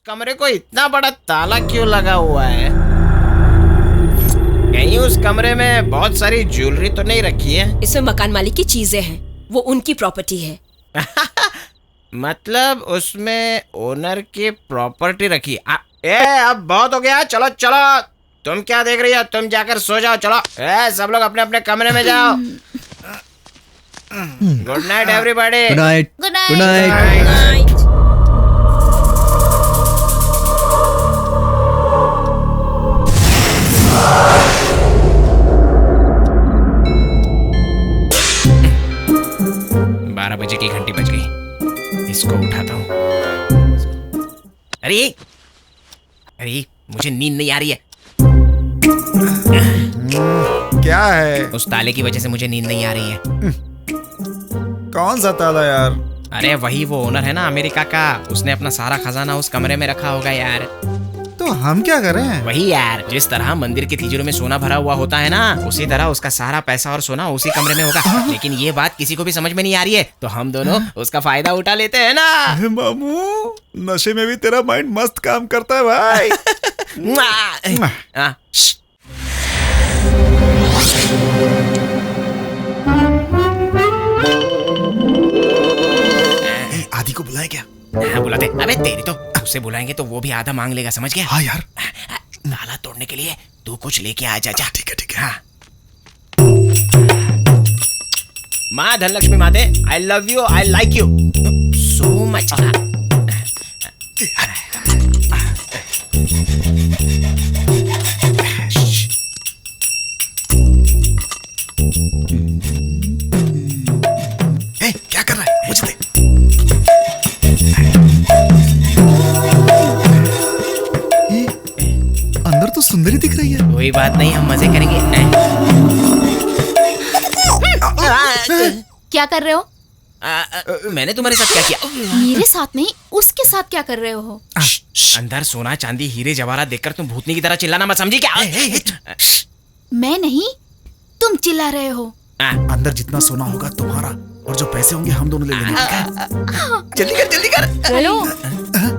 कमरे को इतना बड़ा ताला क्यों लगा हुआ है? कहीं उस कमरे में बहुत सारी ज्वेलरी तो नहीं रखी है? इसमें मकान मालिक की चीजें हैं, वो उनकी प्रॉपर्टी है। मतलब उसमें ओनर की प्रॉपर्टी रखी। अब बहुत हो गया, चलो चलो। तुम क्या देख रही हो? तुम जाकर सो जाओ, चलो। सब लोग अपने अपने कमरे में जाओ। Good night everybody. Good night. Good night. Good night. बारह बजे की घंटी बज गई, इसको उठाता हूँ। अरे अरे, मुझे नींद नहीं आ रही है। क्या है? उस ताले की वजह से मुझे नींद नहीं आ रही है। कौन सा ताला यार? अरे वही, वो ओनर है ना अमेरिका का, उसने अपना सारा खजाना उस कमरे में रखा होगा यार। तो हम क्या करें? वही यार, जिस तरह मंदिर की तिजोरी में सोना भरा हुआ होता है ना, उसी तरह उसका सारा पैसा और सोना उसी कमरे में होगा। लेकिन ये बात किसी को भी समझ में नहीं आ रही है, तो हम दोनों उसका फायदा उठा लेते हैं ना। मामू, नशे में भी तेरा माइंड मस्त काम करता है भाई। आदि को बुलाए क्या? हाँ बुलाते। अबे तेरी तो, उसे बुलाएंगे तो वो भी आधा मांग लेगा, समझ गया? हाँ यार। ताला तोड़ने के लिए तू कुछ लेके आ जा। ठीक है ठीक है। हाँ। माँ धनलक्ष्मी माते, I love you, I like you so much. क्या कर रहा है? मुझे दे। अंदर तो सुंदरी दिख रही है। कोई बात नहीं, हम मजे करेंगे। क्या कर रहे हो? मैंने तुम्हारे साथ क्या किया? मेरे साथ नहीं, उसके साथ क्या कर रहे हो? अंदर सोना चांदी हीरे जवाहरात देखकर तुम भूतनी की तरह चिल्लाना मत, समझी क्या? मैं नहीं, तुम चिल्ला रहे हो। अंदर जितना सोना होगा तुम्हारा, और जो पैसे होंगे हम दोनों ले लेंगे। जल्दी कर, जल्दी कर। हेलो,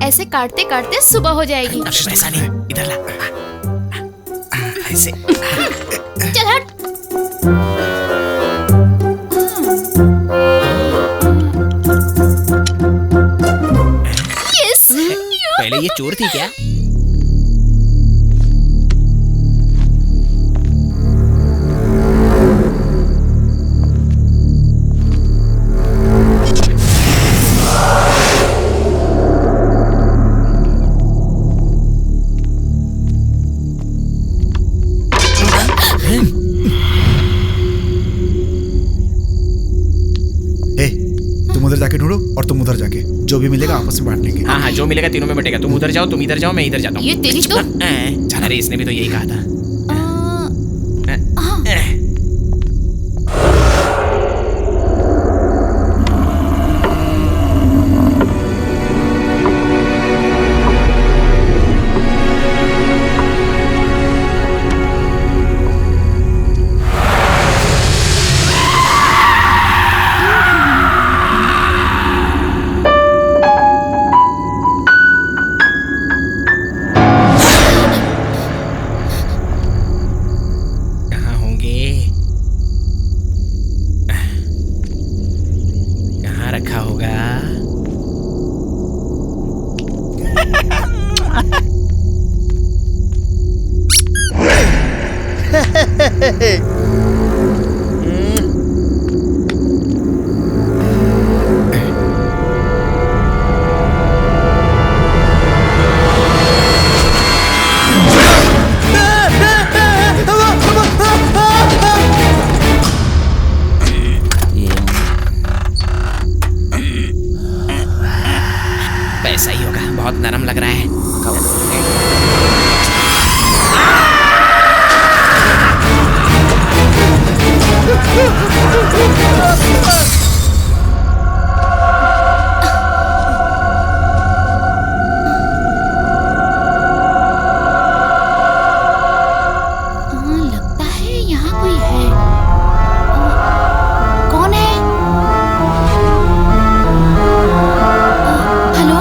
ऐसे काटते काटते सुबह हो जाएगी। पैसा नहीं, इधर ला। ऐसे। चल हट। यस। पहले ये चोर थी क्या? तुम उधर जाके ढूंढो और तुम उधर जाके, जो भी मिलेगा आपस में बांट लेंगे। हाँ हाँ, जो मिलेगा तीनों में बटेगा। तुम उधर जाओ, तुम इधर जाओ, मैं इधर जाता हूँ। ये तेरी तो। अरे इसने भी तो यही कहा था। रखा होगा। पैसा ही होगा, बहुत नरम लग रहा है। लगता है यहाँ कोई है। कौन है? हेलो?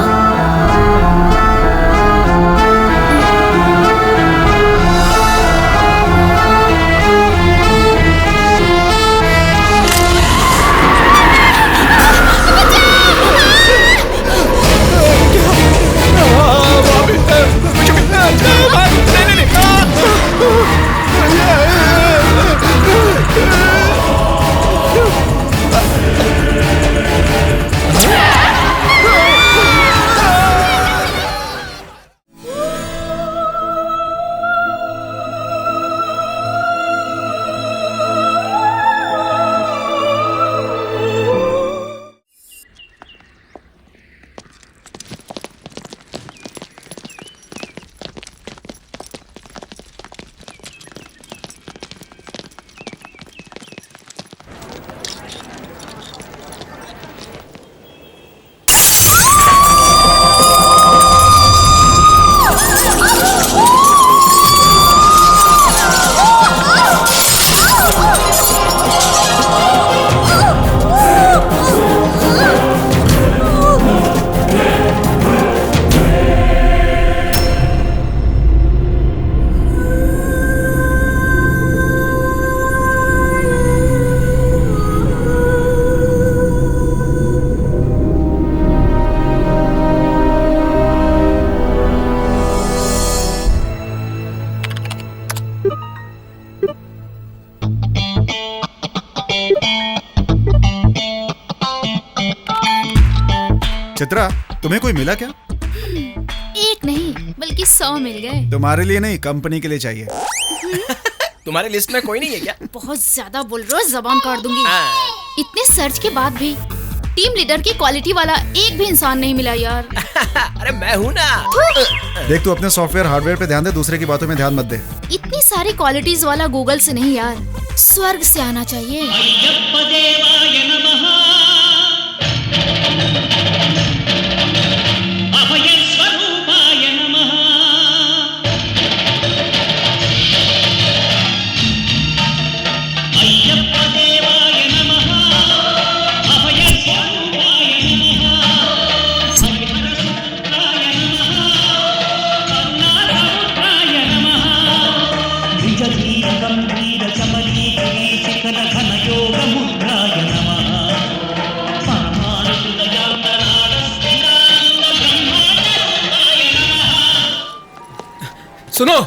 चित्रा, तुम्हें कोई मिला क्या? एक नहीं बल्कि 100 मिल गए। तुम्हारे लिए नहीं, कंपनी के लिए चाहिए। तुम्हारे लिस्ट में कोई नहीं है क्या? बहुत ज्यादा बोल रहे हो, जबान काट दूंगी। हाँ। इतने सर्च के बाद भी टीम लीडर की क्वालिटी वाला एक भी इंसान नहीं मिला यार। अरे मैं हूँ ना। देख, तू अपने सॉफ्टवेयर हार्डवेयर पे ध्यान दे, दूसरे की बातों में ध्यान मत दे। इतनी सारी क्वालिटीज वाला गूगल से नहीं यार, स्वर्ग से आना चाहिए। सुनो,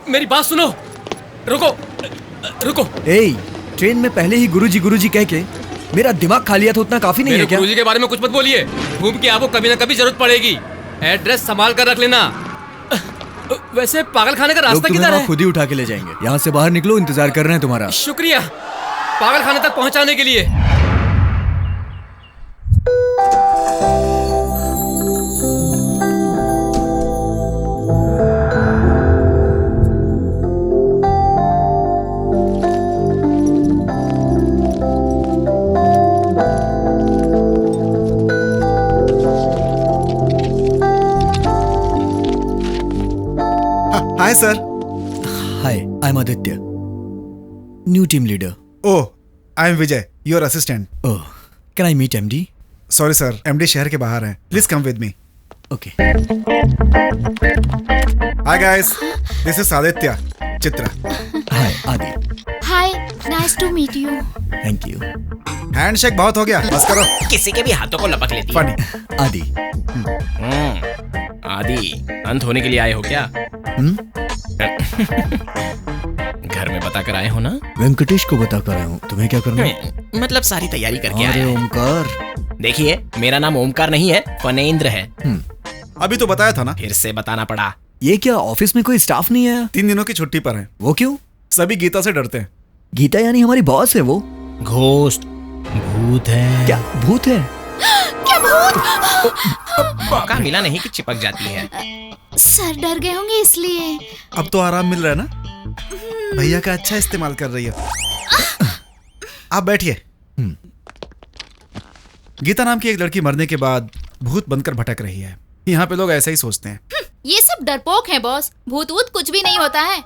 मेरी बात सुनो। रुको रुको। ए, ट्रेन में पहले ही गुरुजी कह के मेरा दिमाग खा लिया तो उतना काफी नहीं है क्या? गुरुजी के बारे में कुछ मत बोलिए। घूम के आपको कभी ना कभी जरूरत पड़ेगी। एड्रेस संभाल कर रख लेना। वैसे पागल खाने का रास्ता किधर है? खुद ही उठा के ले जाएंगे। यहाँ से बाहर निकलो, इंतजार कर रहे हैं तुम्हारा। शुक्रिया पागल खाने तक पहुँचाने के लिए। Hi sir. Hi, I am Aditya, new team leader. Oh, I am Vijay, your assistant. Oh, can I meet MD? Sorry sir, MD शहर के बाहर हैं। Please come with me. Okay. Hi guys, this is Aditya, Chitra. Hi Adi. Hi, nice to meet you. Thank you. Handshake बहुत हो गया, बस करो। किसी के भी हाथों को लपक लेती है। फनी। आदि। आदि, अंत होने के लिए आए हो क्या? घर में बता कर आए हो ना? वेंकटेश को बता कर आया हूँ, तुम्हें क्या करना है? मतलब सारी तैयारी करके आए अरे हैं। ओमकार। देखिए, मेरा नाम ओमकार नहीं है, फनेंद्र है। अभी तो बताया था ना। फिर से बताना पड़ा। ये क्या ऑफिस में कोई स्टाफ नहीं आया? 3 दिनों की छुट्टी पर हैं। वो क्यों? सभी गीता से डरते हैं। गीता यानी हमारी बॉस है वो? घोस्ट, भूत है। क्या भूत है? क्या भूत? मौका मिला नहीं कि चिपक जाती है। सर डर गए होंगे इसलिए। अब तो आराम मिल रहा है ना। भैया का अच्छा इस्तेमाल कर रही है। आप बैठिए। गीता नाम की एक लड़की मरने के बाद भूत बनकर भटक रही है। यहाँ पे लोग ऐसा ही सोचते हैं। ये सब डरपोक हैं बॉस, भूत वूत कुछ भी नहीं होता है।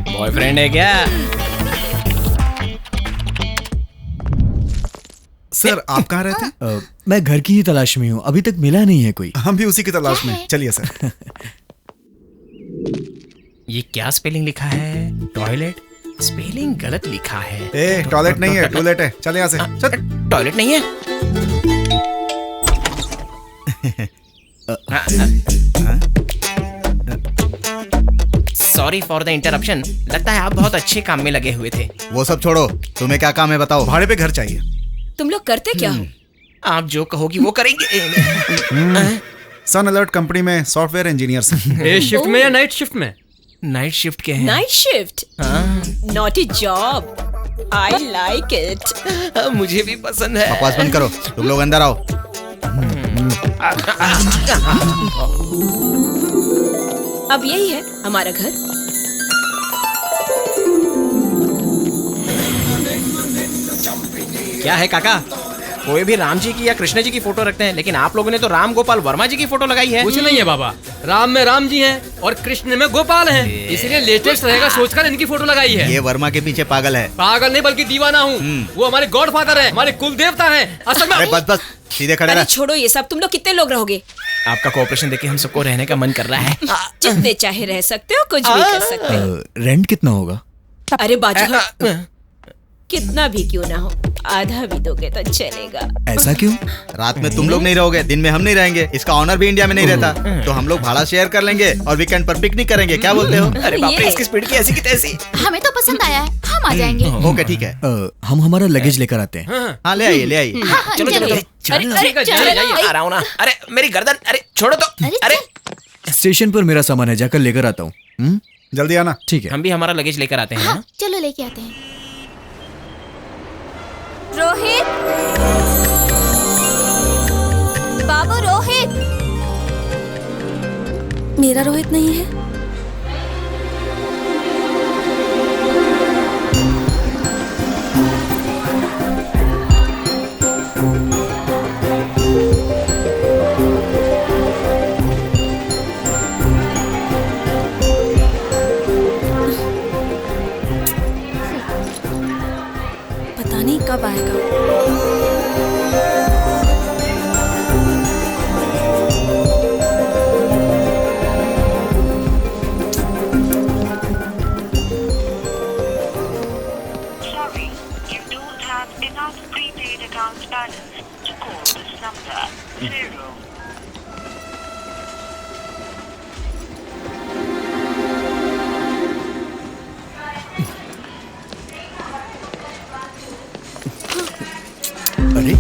बॉयफ्रेंड है क्या? सर, आप कहाँ रहते हैं? मैं घर की ही तलाश में हूँ, अभी तक मिला नहीं है कोई। हम भी उसी की तलाश में। चलिए सर। ये क्या स्पेलिंग लिखा है? टॉयलेट? स्पेलिंग गलत लिखा है। ए, टॉयलेट नहीं है, टॉयलेट है। चल यहाँ से। चल। टॉयलेट नहीं है? Sorry for the interruption. लगता है आप बहुत अच्छे काम में लगे हुए थे। वो सब छोड़ो, तुम्हें क्या काम है बताओ। भाड़े पे घर चाहिए। तुम लोग करते क्या हो? आप जो कहोगी वो करेंगे। सन अलर्ट कंपनी में सॉफ्टवेयर इंजीनियर हैं। डे शिफ्ट में या नाइट शिफ्ट में? नाइट शिफ्ट के हैं। Night shift? Naughty job, I like it. मुझे भी पसंद है। बकवास बंद करो, तुम लोग अंदर आओ। अब यही है हमारा घर। क्या है काका? कोई भी राम जी की या कृष्ण जी की फोटो रखते हैं, लेकिन आप लोगों ने तो राम गोपाल वर्मा जी की फोटो लगाई है। कुछ नहीं है बाबा, राम में राम जी हैं और कृष्ण में गोपाल हैं, इसलिए लेटेस्ट रहेगा सोचकर इनकी फोटो लगाई है। ये वर्मा के पीछे पागल है। पागल नहीं बल्कि दीवाना हूँ। वो हमारे गॉड फादर है, हमारे कुल देवता है। असल में अरे बस बस, सीधे खड़े अरे रह। छोड़ो ये सब, तुम लोग कितने लोग रहोगे? आपका कोऑपरेशन देख के हम सबको रहने का मन कर रहा है। जितने चाहे रह सकते हो, कुछ भी कर सकते हो। रेंट कितना होगा? अरे बाजू, कितना भी क्यों ना हो, आधा भी दोगे तो चलेगा। ऐसा क्यों? रात में तुम लोग नहीं रहोगे, दिन में हम नहीं रहेंगे। इसका ऑनर भी इंडिया में नहीं रहता, तो हम लोग भाड़ा शेयर कर लेंगे और वीकेंड पर पिकनिक करेंगे। क्या बोलते हो? अरे बाप रे, ये। इसकी स्पीड की ऐसी की तैसी। हमें तो पसंद आया है, हम हम आ जाएंगे। ओके ठीक है। हम हमारा लगेज लेकर आते हैं। हाँ ले आइए ले आइए। हाँ, चलो चलो चलिए। चलो अरे चलो आ रहा हूँ ना। अरे मेरी गर्दन, अरे छोड़ो तो। अरे, अरे स्टेशन पर मेरा सामान है, जाकर लेकर आता हूँ। जल्दी आना। ठीक है। हम भी हमारा लगेज लेकर आते हैं हाँ ना? चलो लेके आते हैं। रोहित, बाबू रोहित। मेरा रोहित नहीं है। पता नहीं कब आएगा। Sorry, you don't have enough prepaid account balance to call this number. 0. अरे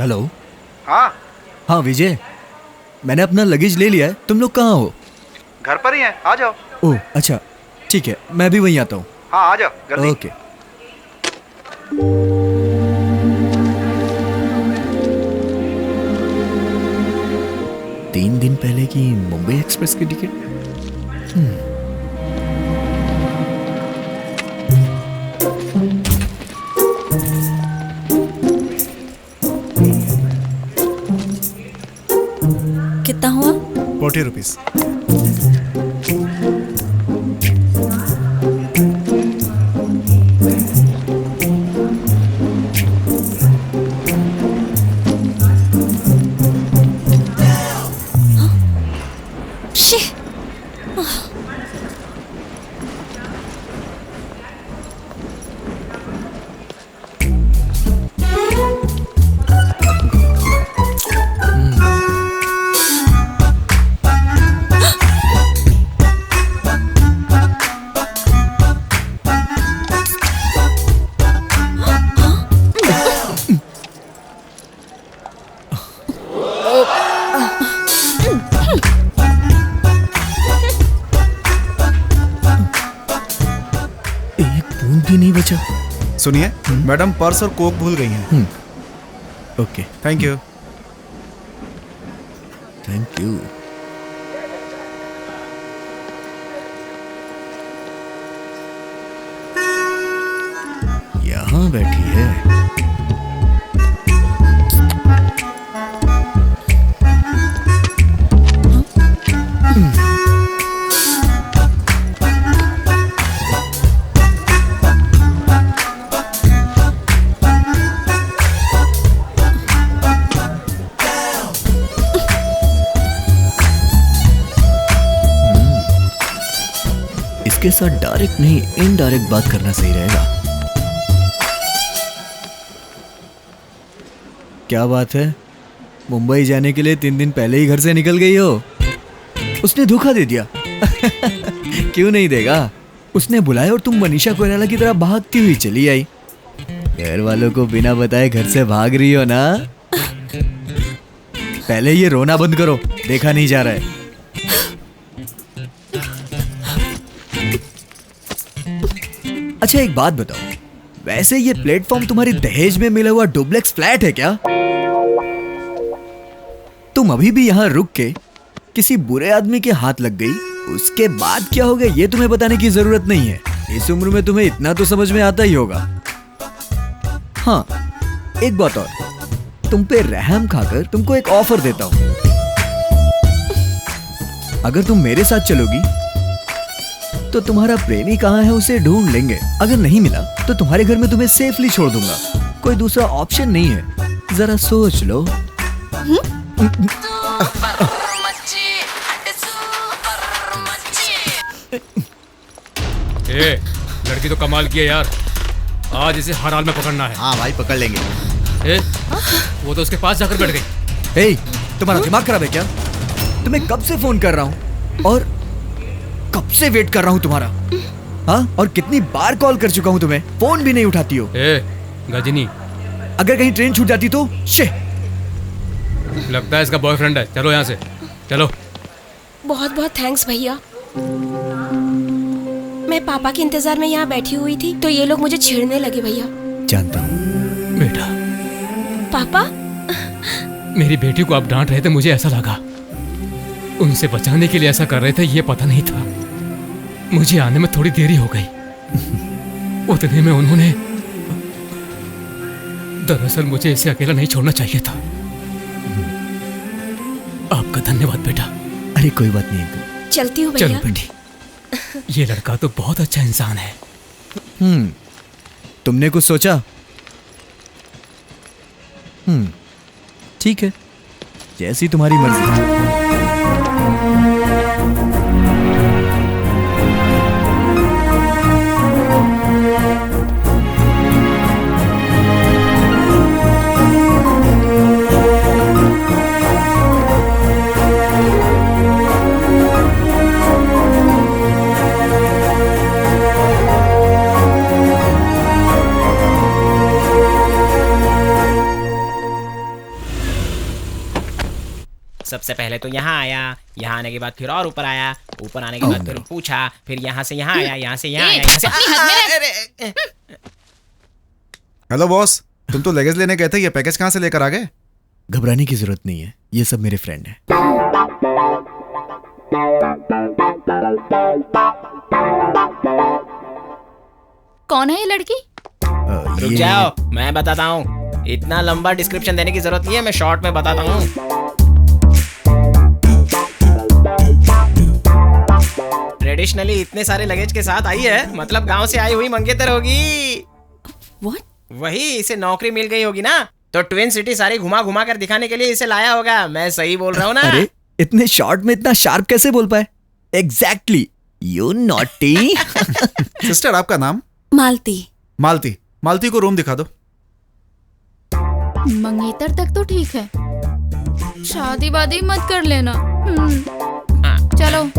हेलो। हाँ हाँ विजय, मैंने अपना लगेज ले लिया है। तुम लोग कहाँ हो? घर पर ही हैं, आ जाओ। ओह अच्छा, ठीक है, मैं भी वहीं आता हूँ। हाँ आ जाओ जल्दी। ओके। तीन दिन पहले की मुंबई एक्सप्रेस की टिकट। कितना हुआ? 40 रुपीज। शी। भी नहीं बचा। सुनिए, मैडम पर्स और कोक भूल गई हैं। Okay, thank you. Thank you. यहाँ बैठी है। इसके साथ डायरेक्ट नहीं, इनडायरेक्ट बात करना सही रहेगा। क्या बात है, मुंबई जाने के लिए 3 दिन पहले ही घर से निकल गई हो? उसने धोखा दे दिया। क्यों नहीं देगा? उसने बुलाया और तुम मनीषा कोइराला की तरह भागती हुई चली आई। घर वालों को बिना बताए घर से भाग रही हो ना? पहले ये रोना बंद करो, देखा नहीं जा रहा है। अच्छा एक बात बताओ, वैसे ये प्लेटफॉर्म तुम्हारी दहेज में मिला हुआ डुप्लेक्स फ्लैट है क्या? तुम अभी भी यहाँ रुक के किसी बुरे आदमी के हाथ लग गई, उसके बाद क्या हो गया ये तुम्हें बताने की जरूरत नहीं है। इस उम्र में तुम्हें इतना तो समझ में आता ही होगा। हाँ, एक बात और, तुम पे रहम खाकर तुमको एक ऑफर देता हूं। अगर तुम मेरे साथ चलोगी तो तुम्हारा प्रेमी कहाँ है उसे ढूंढ लेंगे। अगर नहीं मिला तो तुम्हारे घर में तुम्हें सेफली छोड़ दूंगा। कोई दूसरा ऑप्शन नहीं है, जरा सोच लो। ए, लड़की तो कमाल की है यार, आज इसे हर हाल में पकड़ना है। हाँ भाई पकड़ लेंगे। ए, वो तो उसके पास जाकर बैठ गई। हे, तुम्हारा दिमाग खराब है क्या? तुम्हें कब से फोन कर रहा हूं और कब से वेट कर रहा हूं तुम्हारा। हाँ, और कितनी बार कॉल कर चुका हूं तुम्हें, फोन भी नहीं उठाती हो। ए, गजनी, अगर कहीं ट्रेन छूट जाती तो लगता है इसका बॉयफ्रेंड है। चलो यहाँ से, चलो। बहुत बहुत थैंक्स भैया। मैं पापा के इंतजार में यहाँ बैठी हुई थी तो ये लोग मुझे छेड़ने लगे भैया। जानता हूँ बेटा, पापा, मेरी बेटी को आप डांट रहे थे, मुझे ऐसा लगा उनसे बचाने के लिए ऐसा कर रहे थे, ये पता नहीं था। मुझे आने में थोड़ी देरी हो गई। उतने में उन्होंने, दरअसल मुझे इसे अकेला नहीं छोड़ना चाहिए था। आपका धन्यवाद बेटा। अरे कोई बात नहीं अंकल। चलती हूँ चलो भैया। बेटी, ये लड़का तो बहुत अच्छा इंसान है। तुमने कुछ सोचा? ठीक है, जैसी तुम्हारी मर्जी। सबसे पहले तो यहाँ आया, यहाँ आने के बाद फिर और ऊपर आया, ऊपर आने के बाद फिर पूछा, फिर यहाँ से यहाँ आया, यहाँ से यहाँ आया, यहाँ से। हेलो बॉस, तुम तो लगेज लेने गए थे, ये पैकेज कहाँ से लेकर आ गए? घबराने की जरूरत नहीं है, ये सब मेरे फ्रेंड हैं। कौन है ये लड़की? रुक जाओ, मैं बताता हूँ। इतना लंबा डिस्क्रिप्शन देने की जरूरत नहीं है, मैं शॉर्ट में बताता हूँ। ट्रेडिशनली इतने सारे लगेज के साथ आई है, मतलब गांव से आई हुई मंगेतर होगी। What? वही, इसे नौकरी मिल गई होगी ना, तो ट्विन सिटी सारी घुमा घुमा कर दिखाने के लिए इसे लाया होगा। मैं सही बोल रहा हूँ ना? अरे इतने शॉर्ट में इतना शार्प कैसे बोल पाए? Exactly, you naughty. सिस्टर, आपका नाम? मालती। मालती। मालती को रूम दिखा दो। मंगेतर तक तो ठीक है, शादी वादी मत कर लेना। चलो।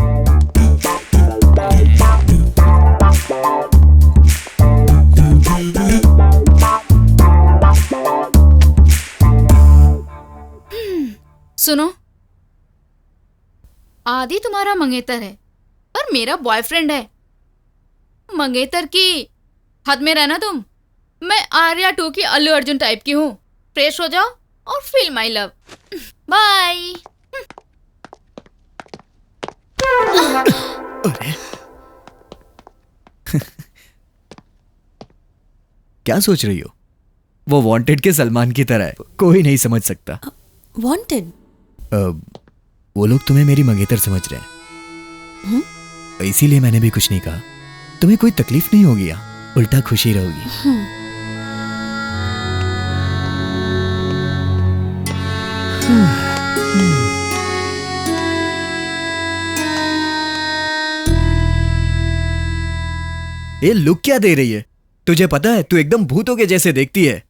सुनो, आदि तुम्हारा मंगेतर है पर मेरा बॉयफ्रेंड है। मंगेतर की हद में रहना तुम। मैं आर्या 2 की अल्लू अर्जुन टाइप की हूँ। फ्रेश हो जाओ और फील माई लव। बाय। क्या सोच रही हो? वो वांटेड के सलमान की तरह है, कोई नहीं समझ सकता। वांटेड? वो लोग तुम्हें मेरी मंगेतर समझ रहे हैं, इसीलिए मैंने भी कुछ नहीं कहा। तुम्हें कोई तकलीफ नहीं होगी, उल्टा खुशी रहोगी। ये लुक क्या दे रही है? तुझे पता है, तू एकदम भूतों के जैसे देखती है।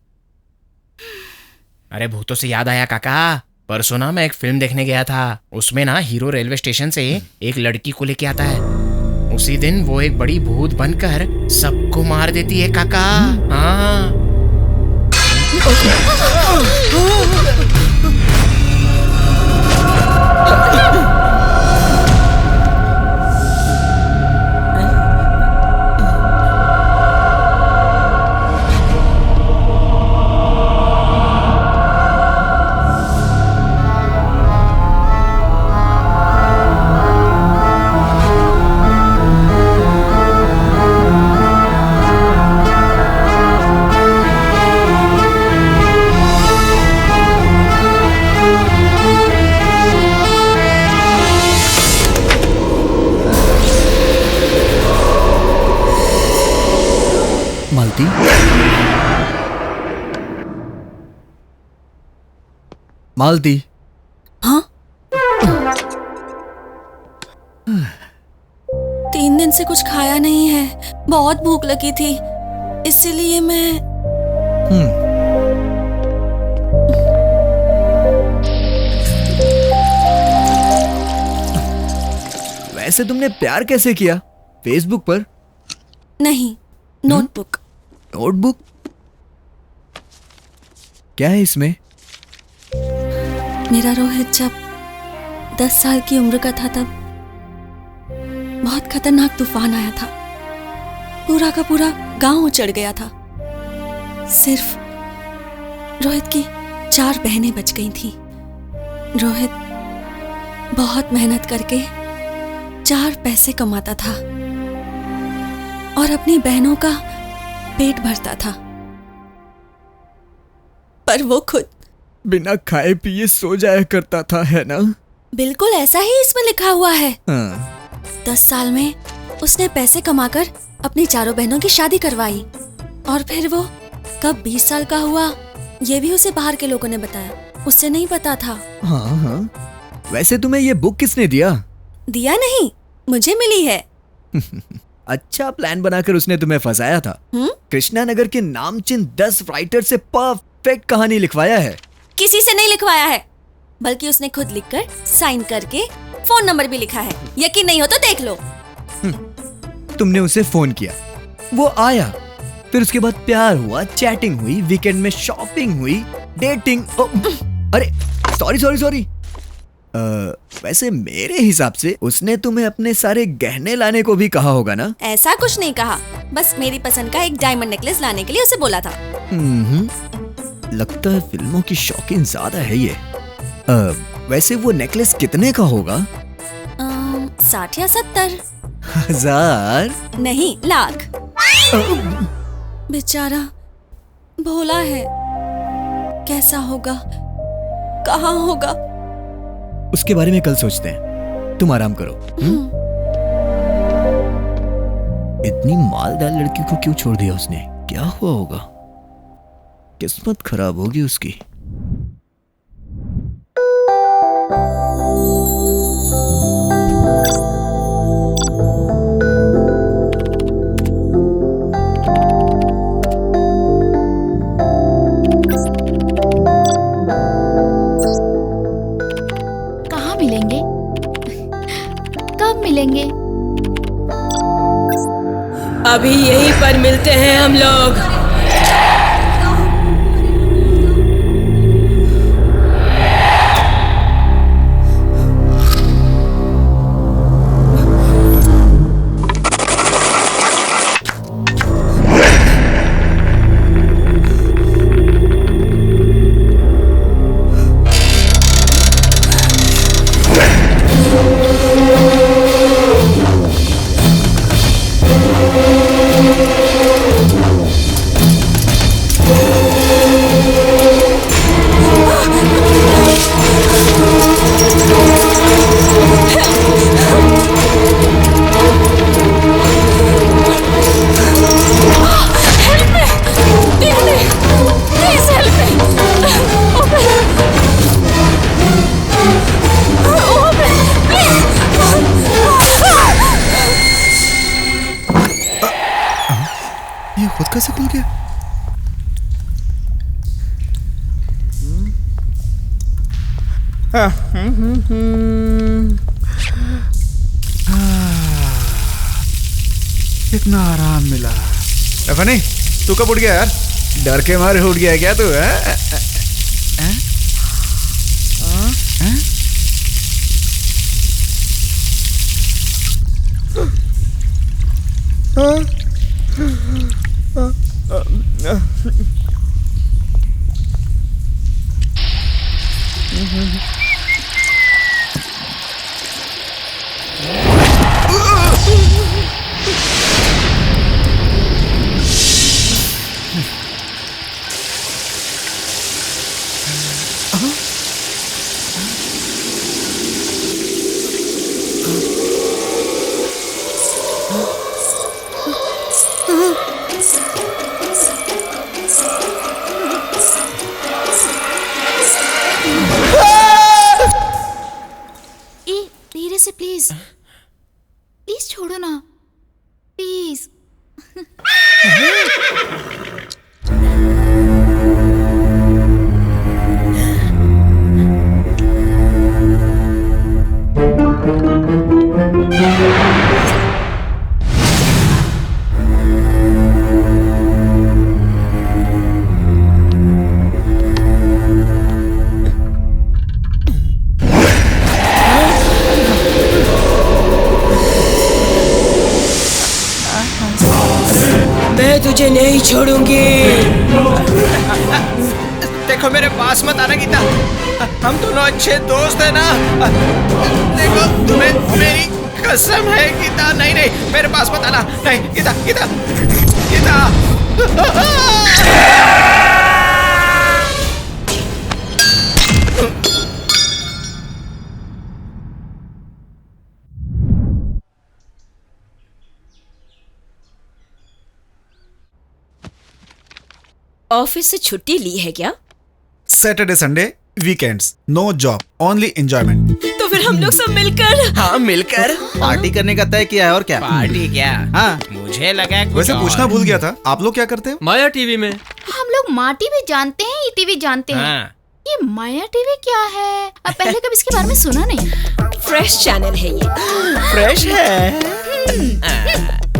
अरे भूतों से याद आया काका, परसों ना मैं एक फिल्म देखने गया था। उसमें ना हीरो रेलवे स्टेशन से एक लड़की को लेके आता है। उसी दिन वो एक बड़ी भूत बनकर सबको मार देती है काका। हाँ। मालती, हाँ? 3 दिन से कुछ खाया नहीं है, बहुत भूख लगी थी, इसीलिए मैं वैसे तुमने प्यार कैसे किया? फेसबुक पर? नहीं, नोटबुक। नोटबुक? क्या है इसमें? मेरा रोहित जब 10 साल की उम्र का था तब बहुत खतरनाक तूफान आया था। पूरा का पूरा गांव उजड़ गया था। सिर्फ रोहित की 4 बहनें बच गई थीं। रोहित बहुत मेहनत करके 4 पैसे कमाता था और अपनी बहनों का पेट भरता था, पर वो खुद बिना खाए पिए सो जाया करता था, है ना? बिल्कुल ऐसा ही इसमें लिखा हुआ है। हाँ। 10 साल में उसने पैसे कमाकर अपनी 4 बहनों की शादी करवाई और फिर वो कब 20 साल का हुआ ये भी उसे बाहर के लोगों ने बताया, उसे नहीं पता था। हाँ हाँ। वैसे तुम्हें ये बुक किसने दिया? दिया नहीं, मुझे मिली है। अच्छा प्लान बनाकर उसने तुम्हें फंसाया था। कृष्णा नगर के नामचीन 10 राइटर से परफेक्ट कहानी लिखवाया है। किसी से नहीं लिखवाया है, बल्कि उसने खुद लिखकर साइन करके फोन नंबर भी लिखा है। यकीन नहीं हो तो देख लो। तुमने उसे फोन किया, वो आया, फिर उसके बाद प्यार हुआ, चैटिंग हुई, वीकेंड में शॉपिंग हुई, डेटिंग। अरे सॉरी। वैसे मेरे हिसाब से उसने तुम्हें अपने सारे गहने लाने को भी कहा होगा ना? ऐसा कुछ नहीं कहा, बस मेरी पसंद का एक डायमंड नेकलेस लाने के लिए उसे बोला था। लगता है फिल्मों की शौकीन ज्यादा है ये। वैसे वो नेकलेस कितने का होगा? 60 या 70 हजार? नहीं, लाख। बेचारा भोला है, कैसा होगा, कहाँ होगा? उसके बारे में कल सोचते हैं, तुम आराम करो। इतनी मालदार लड़की को क्यों छोड़ दिया उसने? क्या हुआ होगा? किस्मत खराब होगी उसकी। कहाँ मिलेंगे? कब मिलेंगे? अभी यहीं पर मिलते हैं हम लोग। ये खुद कैसे खुल गया? कितना आराम मिला। फनी, तू कब उठ गया यार? डर के मारे उठ गया क्या तू? से प्लीज प्लीज छोड़ो ना प्लीज। मैं तुझे नहीं छोड़ूंगी। देखो मेरे पास मत आना गीता, हम दोनों अच्छे दोस्त हैं ना। देखो तुम्हें मेरी कसम है गीता। नहीं नहीं मेरे पास मत आना। नहीं गीता गीता गीता। ऑफिस से छुट्टी ली है क्या? Saturday Sunday weekends, no job, only enjoyment. तो फिर हम लोग सब मिलकर। हाँ मिलकर पार्टी करने का तय किया है और क्या? पार्टी क्या? हाँ। मुझे लगा कुछ वैसे और। पूछना भूल गया था, आप लोग क्या करते हो? माया टीवी में। हम लोग माँ टीवी जानते हैं, ई टीवी जानते हैं। हाँ। ये माया टीवी क्या है? अब पहले कभी इसके बारे में सुना नहीं। फ्रेश चैनल है ये। फ्रेश है।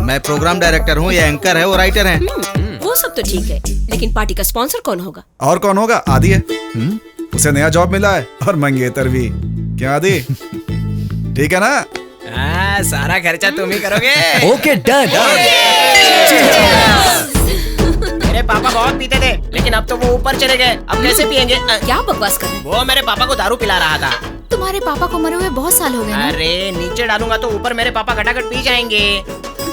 मैं प्रोग्राम डायरेक्टर हूँ, ये एंकर है, वो राइटर है। वो सब तो ठीक है, लेकिन पार्टी का स्पॉन्सर कौन होगा? और कौन होगा? आदि है। उसे नया जॉब मिला है और मंगेतर भी। क्या आदि? ठीक है ना? हाँ, सारा खर्चा तुम ही करोगे। Okay done. मेरे पापा बहुत पीते थे, लेकिन अब तो वो ऊपर चले गए। अब कैसे पियेंगे? क्या बकवास कर रहे हैं? वो मेरे पापा को दारू पिला रहा था। तुम्हारे पापा को मरे हुए बहुत साल हो गए ना? अरे नीचे डालूंगा तो ऊपर मेरे पापा खटाखट पी जाएंगे।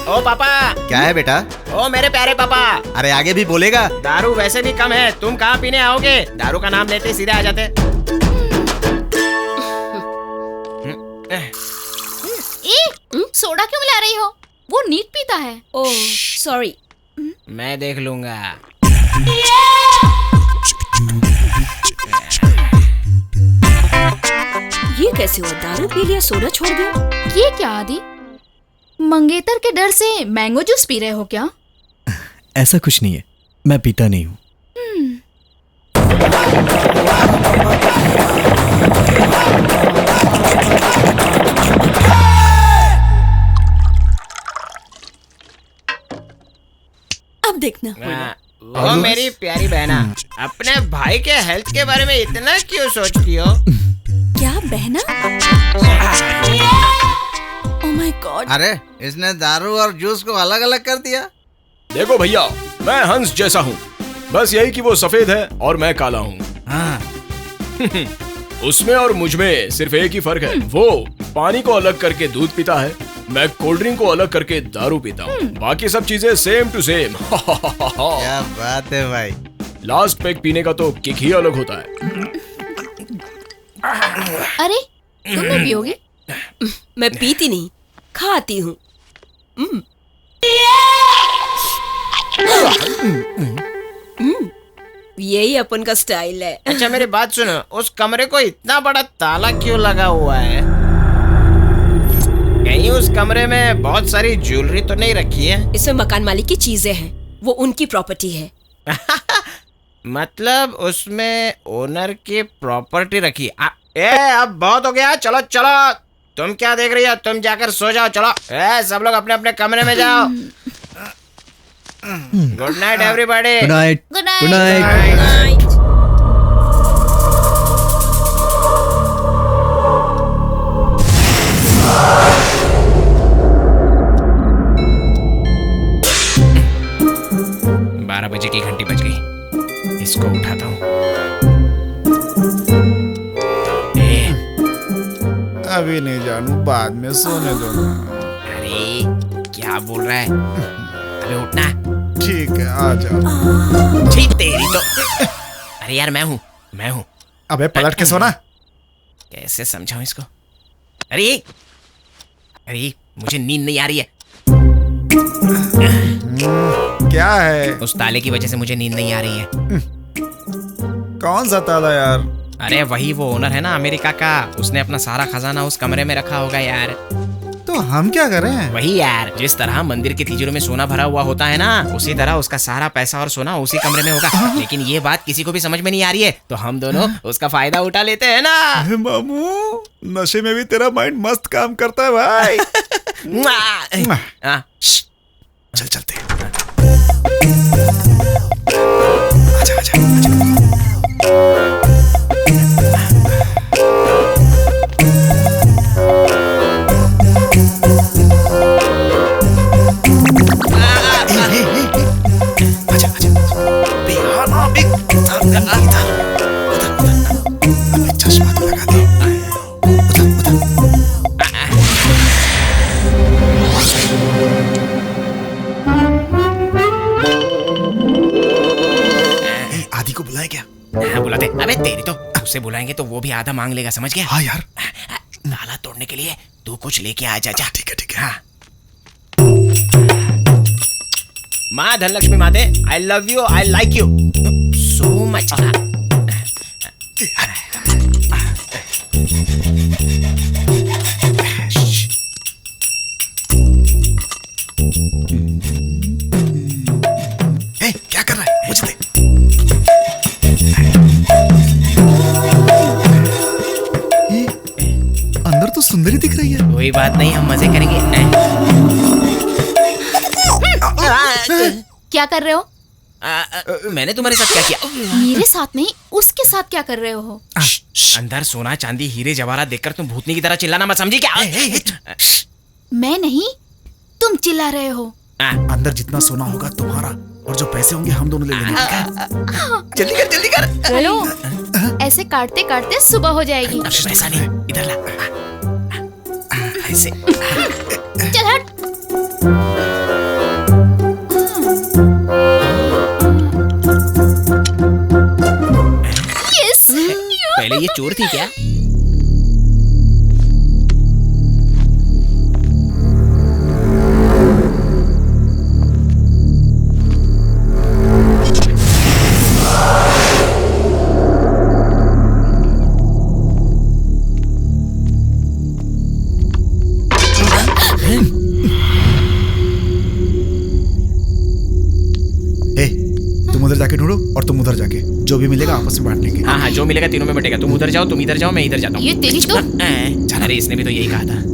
ओ पापा। क्या है बेटा? ओ मेरे प्यारे पापा। अरे आगे भी बोलेगा। दारू वैसे भी कम है, तुम कहाँ पीने आओगे? दारू का नाम लेते सीधे आ जाते। सोडा क्यों मिला रही हो? वो नीट पीता है। Oh sorry. मैं देख लूंगा। ये कैसे हुआ? दारू पी लिया, सोडा छोड़ दिया। ये क्या आदि? मंगेतर के डर से मैंगो जूस पी रहे हो क्या? ऐसा कुछ नहीं है, मैं पीता नहीं हूँ। अब देखना। वो मेरी प्यारी बहना, अपने भाई के हेल्थ के बारे में इतना क्यों सोचती हो? क्या बहना? Oh my God. अरे इसने दारू और जूस को अलग अलग कर दिया। देखो भैया, मैं हंस जैसा हूँ, बस यही कि वो सफेद है और मैं काला हूँ। हाँ। उसमें और मुझ में सिर्फ एक ही फर्क है, वो पानी को अलग करके दूध पीता है, मैं कोल्ड ड्रिंक को अलग करके दारू पीता हूँ। बाकी सब चीजें सेम टू सेम। क्या बात है भाई। लास्ट पैक पीने का तो किक ही अलग होता है। अरे तुम नहीं पियोगे? मैं पीती नहीं, खाती हूँ। यही अपन का स्टाइल है। अच्छा मेरी बात सुनो, उस कमरे को इतना बड़ा ताला क्यों लगा हुआ है? कहीं उस कमरे में बहुत सारी ज्वेलरी तो नहीं रखी है? इसमें मकान मालिक की चीजें हैं, वो उनकी प्रॉपर्टी है। मतलब उसमें ओनर की प्रॉपर्टी रखी। अब बहुत हो गया, चलो चलो। तुम क्या देख रही हो? तुम जाकर सो जाओ, चलो। सब लोग अपने अपने कमरे में जाओ। Good night everybody. Good night. Good night. Good night. बारह बजे की घंटी बज गई, इसको उठाता हूँ। अभी नहीं जानू, बाद में सोने दो ना। अरे क्या बोल रहा है? अबे उठना। ठीक है, आ जाओ। छी तेरी तो। अरे यार मैं हूँ। अबे पलट के सोना। कैसे समझाऊं इसको? अरे मुझे नींद नहीं आ रही है। क्या है? उस ताले की वजह से मुझे नींद नहीं आ रही है। कौन सा ताला यार? अरे वही वो ओनर है ना अमेरिका का, उसने अपना सारा खजाना उस कमरे में रखा होगा यार। तो हम क्या कर रहे हैं? वही यार, जिस तरह मंदिर के तिजोरी में सोना भरा हुआ होता है ना, उसी तरह उसका सारा पैसा और सोना उसी कमरे में होगा। लेकिन ये बात किसी को भी समझ में नहीं आ रही है, तो हम दोनों उसका फायदा उठा लेते हैं ना। अरे मामू, नशे में भी तेरा माइंड मस्त काम करता है भाई। चल चलते हैं। आजा आजा आजा। चश्मा तो लगा दे। उधर उधर। आदि को बुलाए क्या? हाँ बुलाते। अबे तेरी तो, उससे बुलाएंगे तो वो भी आधा मांग लेगा, समझ गया? हाँ यार। ताला तोड़ने के लिए तू कुछ लेके आ जा। ठीक है ठीक है। हाँ। माँ धनलक्ष्मी माते, I love you, I like you so much. क्या कर रहा है? मुझे दे। अंदर तो सुंदरी दिख रही है। कोई बात नहीं, हम मजे करेंगे। क्या कर रहे हो? मैंने तुम्हारे साथ क्या किया? मेरे साथ नहीं, उसके साथ क्या कर रहे हो? अंदर सोना चांदी हीरे जवाहरात देखकर तुम भूतनी की तरह चिल्लाना मत, समझी क्या? मैं नहीं, तुम चिल्ला रहे हो। अंदर जितना सोना होगा तुम्हारा, और जो पैसे होंगे हम दोनों ले लेंगे। जल्दी कर जल्दी कर। हेलो, ऐसे काटते काटते सुबह हो जाएगी। ऐसा नहीं, इधर ला। ऐसे। चल हट। यस। पहले ये चोर थी क्या? तुम उधर जाके ढूंढो और तुम उधर जाके, जो भी मिलेगा आपस में बांट लेंगे। हाँ हाँ, जो मिलेगा तीनों में बटेगा। तुम उधर जाओ, तुम इधर जाओ, मैं इधर जाता हूँ। ये तेरी तो। अरे इसने भी तो यही कहा था।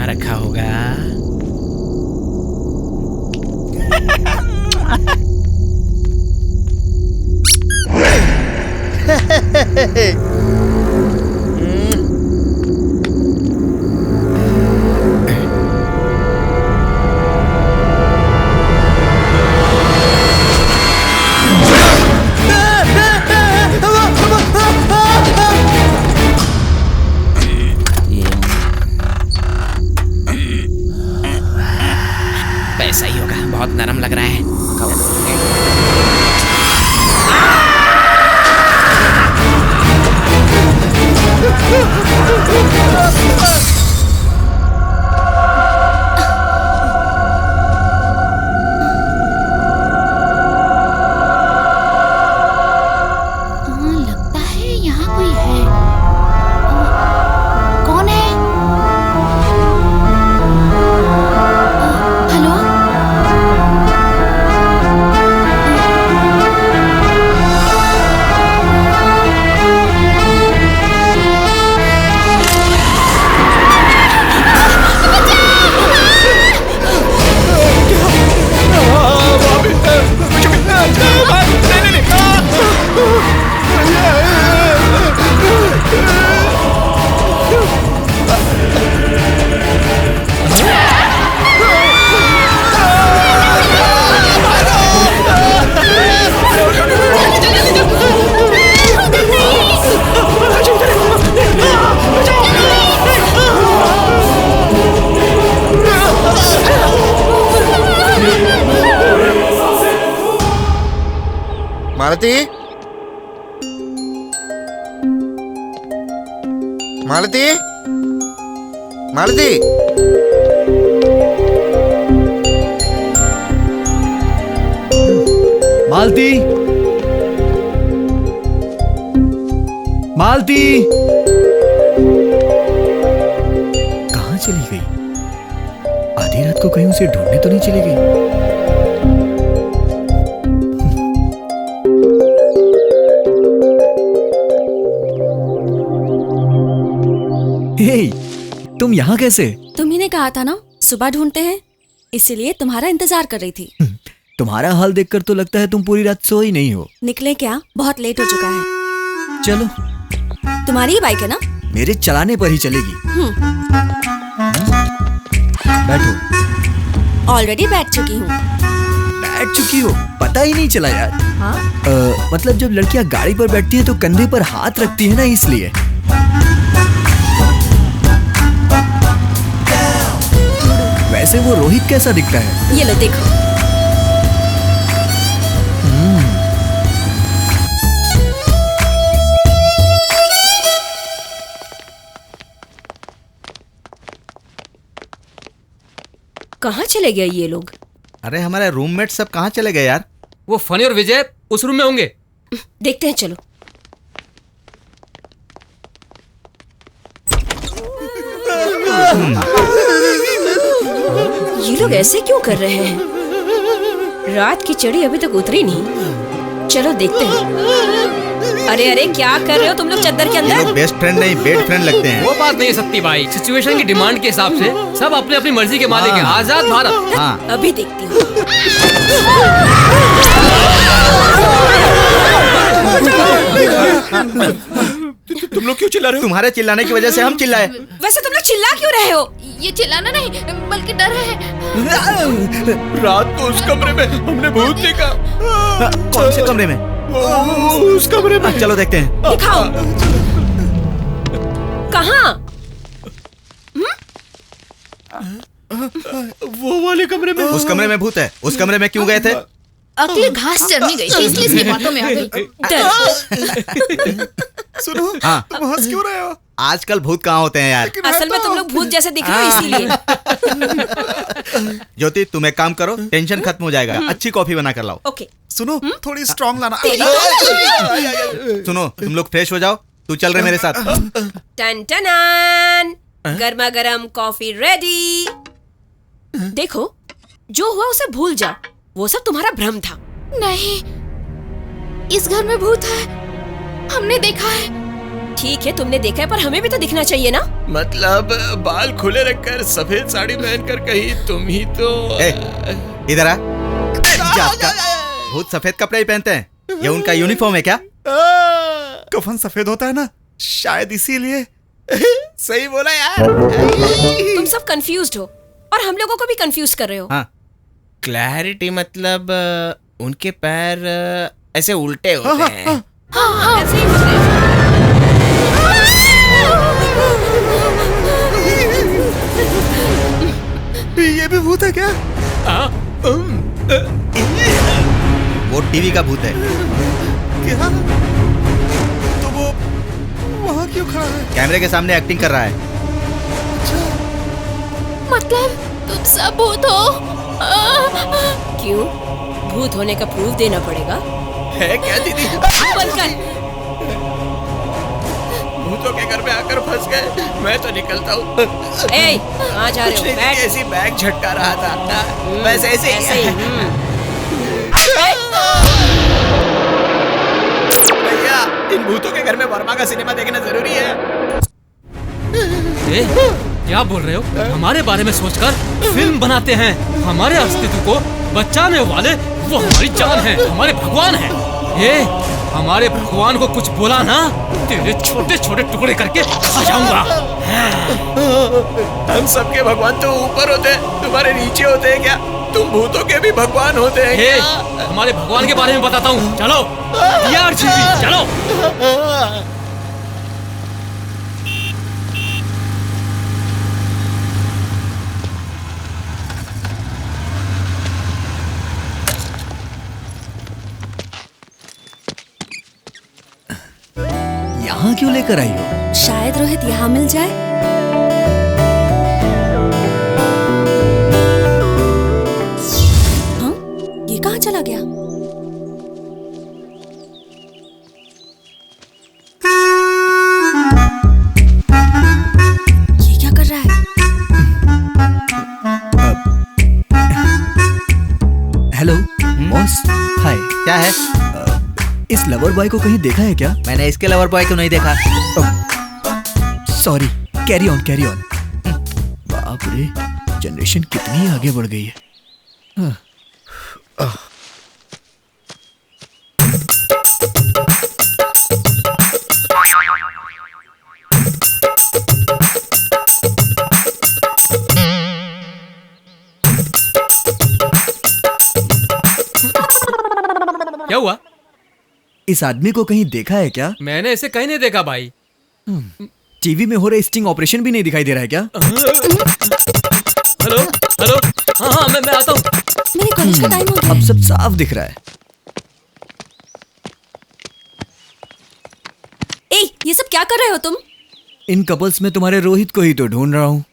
रखा होगा। पैसा ही होगा, बहुत नरम लग रहा है। लगता है यहाँ कोई है। कौन है? हेलो? मालती, मालती, मालती। मालती, मालती कहाँ चली गई? आधी रात को कहीं उसे ढूंढने तो नहीं चली गई? हे, तुम यहाँ कैसे? तुम्ही ने कहा था ना सुबह ढूंढते हैं, इसीलिए तुम्हारा इंतजार कर रही थी। तुम्हारा हाल देखकर तो लगता है तुम पूरी रात सोई नहीं हो। निकले क्या? बहुत लेट हो चुका है। चलो, तुम्हारी ही बाइक है ना? मेरे चलाने पर ही चलेगी। बैठो। ऑलरेडी बैठ चुकी हूँ। बैठ चुकी हो? पता ही नहीं चला यार। हाँ? मतलब जब लड़कियां गाड़ी पर बैठती है तो कंधे पर हाथ रखती है ना, इसलिए। वैसे वो रोहित कैसा दिखता है? ये लो देखो। कहाँ चले गए ये लोग? अरे हमारे रूममेट सब कहाँ चले गए यार? वो फनी और विजय उस रूम में होंगे। देखते हैं, चलो। ये लोग ऐसे क्यों कर रहे हैं? रात की चढ़ी अभी तक उतरी नहीं। चलो देखते हैं। अरे अरे, क्या कर रहे हो तुम लोग चद्दर के ये अंदर? लोग बेस्ट फ्रेंड नहीं बेड फ्रेंड लगते हैं। वो बात नहीं है सत्ती भाई, सिचुएशन की डिमांड के हिसाब से सब अपनी अपनी मर्जी के मालिक हैं। आजाद भारत। हाँ। अभी देखती हूँ। तुम लोग क्यों चिल्ला रहे हो? तुम्हारे चिल्लाने की वजह से हम चिल्लाए। वैसे तुम लोग चिल्ला क्यों रहे हो? ये चिल्लाना नहीं बल्कि डर है। रात को उस कमरे में हमने भूत देखा। कौन से कमरे में? उस कमरे में। चलो देखते हैं। दिखाओ। कहाँ? वो वाले कमरे में। उस कमरे में भूत है। उस कमरे में क्यों गए थे? अगली घास चढ़नी गई थी इसलिए इसकी बातों में आ गई। सुनो, हाँ। तुम हंस क्यों रहे हो? आजकल भूत कहाँ होते हैं यार? असल में तुम लोग भूत जैसे दिख रहे हो इसीलिए। ज्योति, तुम एक काम करो, टेंशन खत्म हो जाएगा। अच्छी कॉफी बना कर लाओ। ओके। सुनो, थोड़ी स्ट्रांग लाना। सुनो, तुम लोग फ्रेश हो जाओ। तू चल रहे मेरे साथ। टन टनान, गर्मा गर्म कॉफी रेडी। देखो, जो हुआ उसे भूल जाओ। वो सब तुम्हारा भ्रम था। नहीं, इस घर में भूत है, हमने देखा है। ठीक है, तुमने देखा है, पर हमें भी तो दिखना चाहिए ना। मतलब बाल खुले रखकर सफेद साड़ी पहनकर कहीं तुम ही तो। इधर आ। भूत सफेद कपड़े ही पहनते हैं। ये उनका यूनिफॉर्म है क्या? कफन सफेद होता है ना, शायद इसीलिए। सही बोला यार। तुम सब कंफ्यूज्ड हो और हम लोगों को भी कंफ्यूज कर रहे हो। हाँ। क्लैरिटी मतलब उनके पैर ऐसे उल्टे होते हैं। हाँ, ऐसे ही होते हैं। ये भी भूत है क्या? वो टीवी का भूत है। क्या? तो वो वहाँ क्यों खड़ा है? कैमरे के सामने एक्टिंग कर रहा है। मतलब तुम सब भूत हो? क्यों? भूत होने का प्रूफ देना पड़ेगा। है क्या दीदी? बंद कर। भूतों के घर में आकर फंस गए। मैं तो निकलता हूँ। ए, कहाँ जा रहे हो? बैठ। ऐसी बैग झटका रहा था। वैसे ऐसे ऐसे ही। भैया, इन भूतों के घर में वर्मा का सिनेमा देखना जरूरी है। क्या बोल रहे हो? हमारे बारे में सोचकर फिल्म बनाते हैं। हमारे अस्तित्व को बचाने वाले वो हमारी जान है, हमारे भगवान है। ये हमारे भगवान को कुछ बोला ना, तेरे छोटे छोटे टुकड़े करके खा जाऊंगा। हम सबके भगवान तो ऊपर होते हैं, तुम्हारे नीचे होते हैं क्या? तुम भूतों के भी भगवान होते हैं क्या? हमारे भगवान के बारे में बताता हूँ। चलो यार, चलो। यहाँ क्यों लेकर आई हो? शायद रोहित यहाँ मिल जाए। हाँ, ये कहाँ चला गया? ये क्या कर रहा है? Hello boss. हाय। क्या है? इस लवर बॉय को कहीं देखा है क्या? मैंने इसके लवर बॉय को नहीं देखा। Sorry, carry on carry on. बाप रे, जनरेशन कितनी आगे बढ़ गई है। क्या हुआ? इस आदमी को कहीं देखा है क्या? मैंने इसे कहीं नहीं देखा भाई। टीवी में हो रहे स्टिंग ऑपरेशन भी नहीं दिखाई दे रहा है क्या? हेलो हेलो, हाँ हाँ मैं आता हूँ। मेरे कॉलेज का टाइम हो गया। अब सब साफ दिख रहा है। ए, ये सब क्या कर रहे हो तुम? इन कपल्स में तुम्हारे रोहित को ही तो ढूंढ रहा हूँ।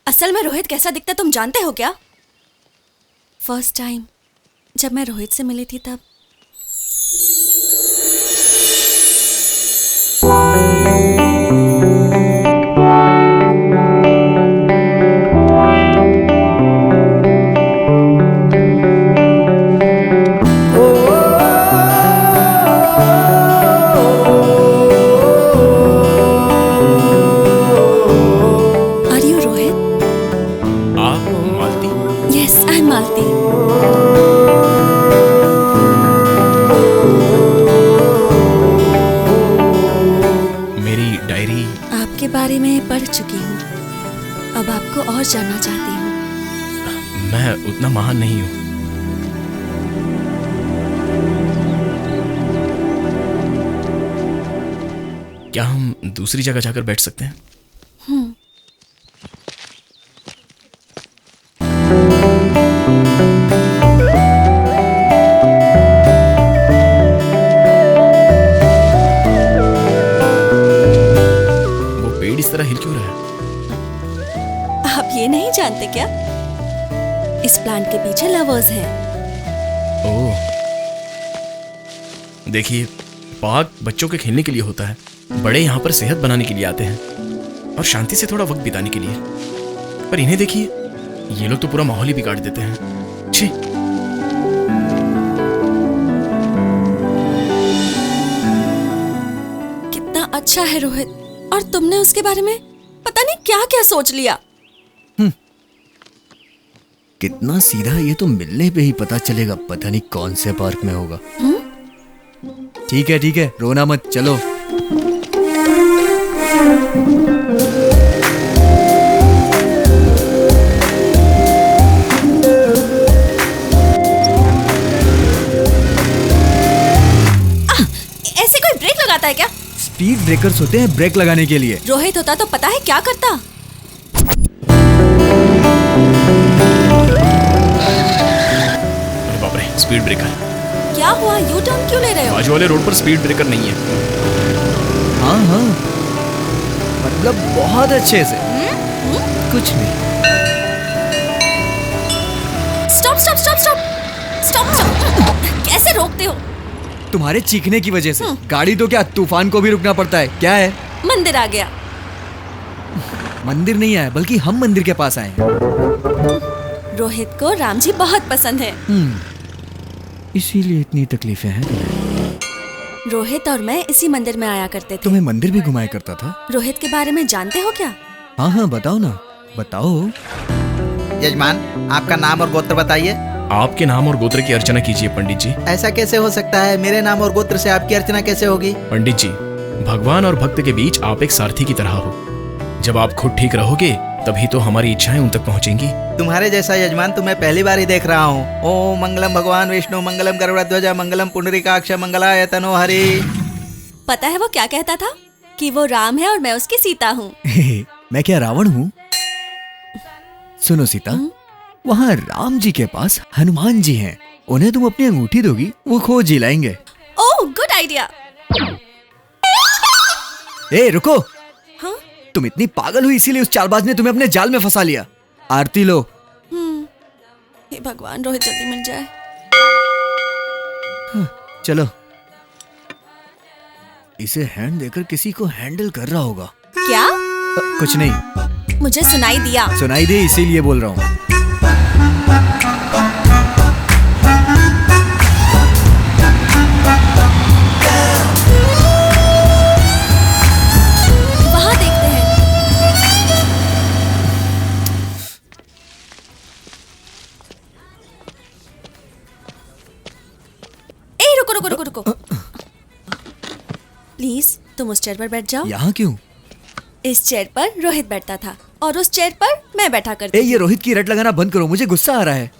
असल में रोहित कैसा दिखता तुम जानते हो क्या? फर्स्ट टाइम जब मैं रोहित से मिली थी तब। Are you Rohit? आप मालती? Yes, I'm Malti. मेरी डायरी। आपके बारे में पढ़ चुकी हूँ। अब आपको और जानना चाहती हूँ। मैं उतना महान नहीं हूँ। क्या हम दूसरी जगह जाकर बैठ सकते हैं? वो पेड़ इस तरह हिल क्यों रहा है? आप ये नहीं जानते क्या? इस प्लांट के पीछे लवर्स हैं। ओह, देखिए, पार्क बच्चों के खेलने के लिए होता है। बड़े यहाँ पर सेहत बनाने के लिए आते हैं और शांति से थोड़ा वक्त बिताने के लिए। पर इन्हें देखिए, ये लोग तो पूरा माहौल ही बिगाड़ देते हैं। छी। कितना अच्छा है रोहित, और तुमने उसके बारे में पता नहीं क्या क्या सोच लिया। कितना सीधा, ये तो मिलने पे ही पता चलेगा। पता नहीं कौन से पार्क में होगा। ठीक है, रोना मत, चलो। ऐसे कोई ब्रेक लगाता है क्या? स्पीड ब्रेकर्स होते हैं ब्रेक लगाने के लिए। रोहित होता तो पता है क्या करता। अरे बाप रे, स्पीड ब्रेकर। क्या हुआ? यू टर्न क्यों ले रहे हो? बाजू वाले रोड पर स्पीड ब्रेकर नहीं है। हाँ, मतलब बहुत अच्छे से। कुछ नहीं। स्टॉप। कैसे रोकते हो? तुम्हारे चीखने की वजह से। गाड़ी तो क्या, तूफान को भी रुकना पड़ता है। क्या है? मंदिर आ गया। मंदिर नहीं आया, बल्कि हम मंदिर के पास आए हैं। रोहित को राम जी बहुत पसंद है। इसीलिए इतनी तकलीफें हैं तुम्हें। रोहित और मैं इसी मंदिर में आया करते थे। तुम्हें मंदिर भी घुमाया करता था? रोहित के बारे में जानते हो क्या? हाँ, बताओ ना, बताओ। यजमान, आपका नाम और गोत्र बताइए। आपके नाम और गोत्र की अर्चना कीजिए पंडित जी। ऐसा कैसे हो सकता है? मेरे नाम और गोत्र से आपकी अर्चना कैसे होगी? पंडित जी, भगवान और भक्त के बीच आप एक सारथी की तरह हो। जब आप खुद ठीक रहोगे तभी तो हमारी इच्छाएं उन तक पहुंचेंगी। तुम्हारे जैसा यजमान तो मैं पहली बार ही देख रहा हूँ। ओम मंगलम भगवान विष्णु, मंगलम गरुड़ध्वज, मंगलम पुंडरीकाक्ष, मंगलाय तनो हरि। पता है वो क्या कहता था? कि वो राम है और मैं उसकी सीता हूँ। मैं क्या रावण हूँ? सुनो सीता, वहाँ राम जी के पास हनुमान जी हैं। उन्हें तुम अपनी अंगूठी दोगी, वो खोज ही लाएंगे। ओह, गुड आइडिया। ए रुको। हाँ? तुम इतनी पागल हुई इसीलिए उस चालबाज ने तुम्हें अपने जाल में फंसा लिया। आरती लो। हे भगवान, रोहित जल्दी मिल जाए। चलो। इसे हैंड देकर किसी को हैंडल कर रहा होगा। क्या? कुछ नहीं, मुझे सुनाई दिया। सुनाई दे इसीलिए बोल रहा हूँ। वहाँ देखते हैं। ए रुको रुको रुको रुको। प्लीज तुम उस चेयर पर बैठ जाओ। यहाँ क्यों? इस चेयर पर रोहित बैठता था और उस चेयर पर मैं बैठा करती ए थी। ये रोहित की रट लगाना बंद करो, मुझे गुस्सा आ रहा है।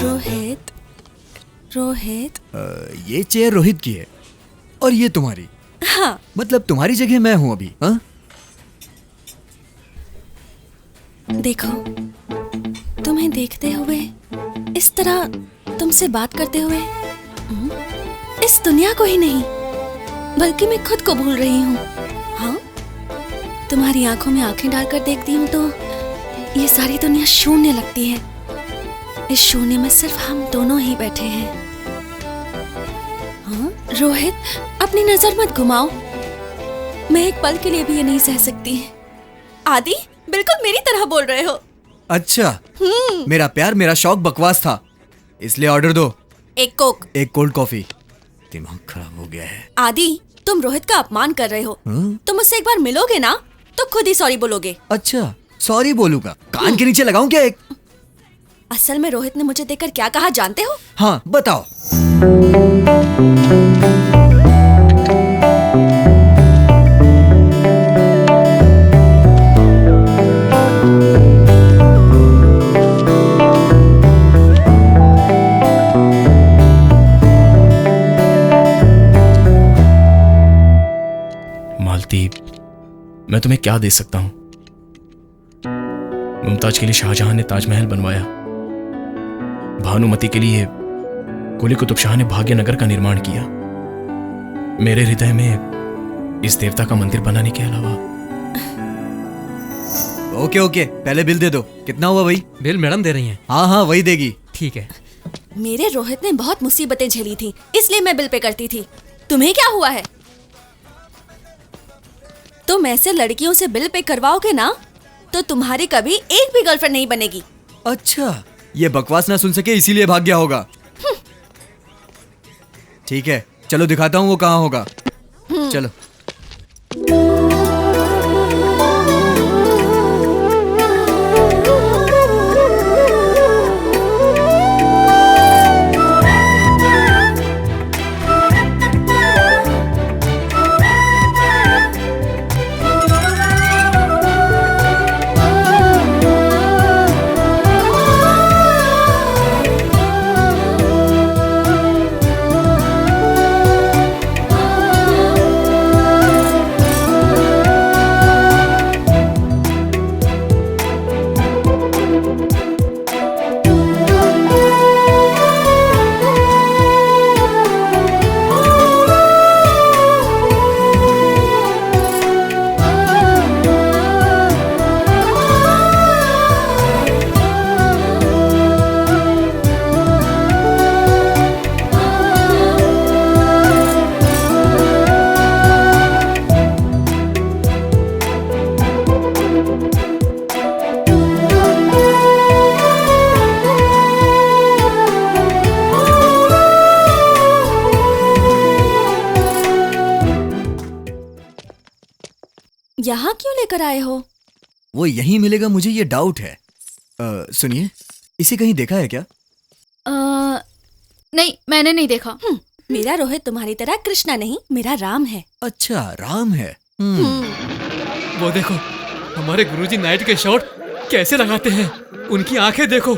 रोहित, रोहित। ये चेयर रोहित की है और ये तुम्हारी। हाँ। मतलब तुम्हारी जगह मैं हूँ अभी। हाँ? देखो, तुम्हें देखते हुए, इस तरह तुमसे बात करते हुए, इस दुनिया को ही नहीं बल्कि मैं खुद को भूल रही हूँ। हाँ, तुम्हारी आंखों में आंखें डालकर देखती हूँ तो ये सारी दुनिया शून्य लगती है। इस शून्य में सिर्फ हम दोनों ही बैठे हैं। हाँ रोहित, अपनी नजर मत घुमाओ। मैं एक पल के लिए भी ये नहीं सह सकती। आदि, बिल्कुल मेरी तरह बोल रहे हो। अच्छा, मेरा प्यार, मेरा शौक बकवास था, इसलिए ऑर्डर दो। एक कोक। एक कोल्ड कॉफी। दिमाग खराब हो गया है। आदि, तुम रोहित का अपमान कर रहे हो। तुम मुझसे एक बार मिलोगे ना तो खुद ही सॉरी बोलोगे। अच्छा, सॉरी बोलूंगा? कान के नीचे लगाऊं क्या एक? असल में रोहित ने मुझे देखकर क्या कहा जानते हो? हाँ बताओ। मालती, मैं तुम्हें क्या दे सकता हूं? मुमताज के लिए शाहजहां ने ताजमहल बनवाया, भानुमति के लिए कुली कुतुब शाह ने भाग्यनगर का निर्माण किया। मेरे हृदय में इस देवता का मंदिर बनाने के अलावा। ओके ओके, पहले बिल दे दो। कितना हुआ भाई? बिल मैडम दे रही हैं। हाँ हाँ वही देगी। ठीक है। मेरे रोहित ने बहुत मुसीबतें झेली थी, इसलिए मैं बिल पे करती थी। तुम्हें क्या हुआ है? तुम ऐसे लड़कियों से बिल पे करवाओगे ना तो तुम्हारी कभी एक भी गर्लफ्रेंड नहीं बनेगी। अच्छा, ये बकवास ना सुन सके इसीलिए भाग गया होगा। ठीक है, चलो दिखाता हूँ वो कहाँ होगा। चलो। यहाँ क्यों लेकर आए हो? वो यहीं मिलेगा, मुझे ये डाउट है। सुनिए, इसे कहीं देखा है क्या? नहीं, मैंने नहीं देखा। मेरा रोहित तुम्हारी तरह कृष्णा नहीं, मेरा राम है। अच्छा, राम है। वो देखो, हमारे गुरुजी नाइट के शॉट कैसे लगाते हैं। उनकी आंखें देखो।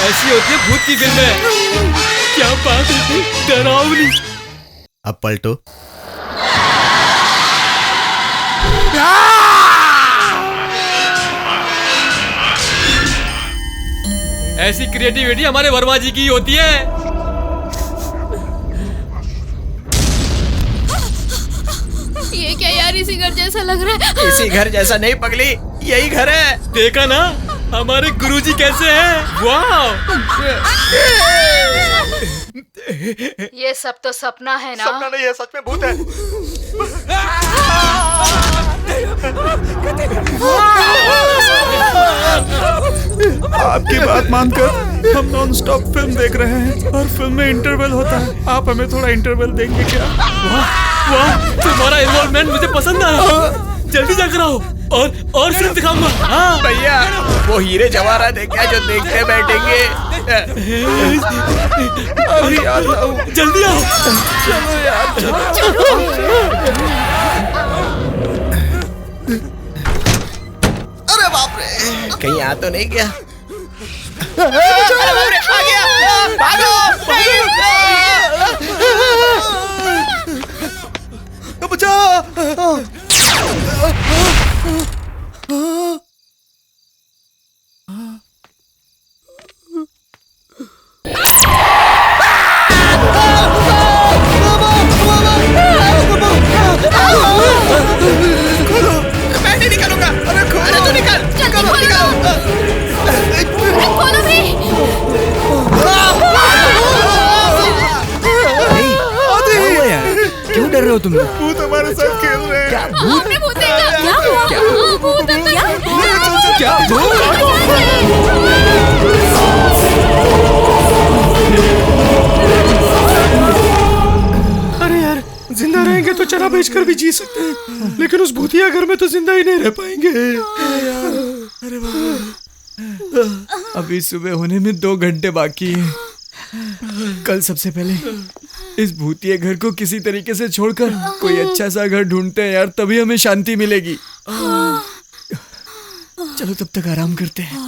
ऐसी होती है भूत की फिल्में। क्या बात है, डरावनी। अब पलटो। ऐसी क्रिएटिविटी हमारे वर्मा जी की होती है। ये क्या यार, इसी घर जैसा लग रहा है। इसी घर जैसा नहीं पगली, यही घर है। देखा ना हमारे गुरुजी कैसे हैं। वाह, ये सब तो सपना है ना। सपना नहीं है, सच में भूत है। आपकी बात मानकर हम नॉन स्टॉप फिल्म देख रहे हैं और फिल्म में इंटरवल होता है। आप हमें थोड़ा इंटरवल देंगे क्या? वाह, तुम्हारा इन्वॉल्वमेंट मुझे पसंद आया। जल्दी जाकर आओ और फिल्म दिखाऊंगा। हाँ भैया, वो हीरे जवाहरात है क्या जो देखते बैठेंगे? अभी आता हूँ। जल्दी आओ। चलो यार, चलो। अरे बाप रे, कहीं आ तो नहीं गया? अरे बाप रे, आ गया! भागो! बचा! मैं नहीं निकालूंगा। अरे तू निकाल। खोलो भी। क्यों डर रहे हो तुम लोग? भूत हमारे साथ खेल रहे हैं। क्या भूत? हमने भूत देखा। क्या हुआ? भूत है क्या? क्या अरे यार, जिंदा रहेंगे तो चना बेचकर भी जी सकते हैं, लेकिन उस भूतिया घर में तो जिंदा ही नहीं रह पाएंगे। अरे बाबा, अभी सुबह होने में 2 घंटे बाकी है। कल सबसे पहले इस भूतिया घर को किसी तरीके से छोड़कर कोई अच्छा सा घर ढूंढते हैं यार, तभी हमें शांति मिलेगी। चलो तब तक आराम करते हैं।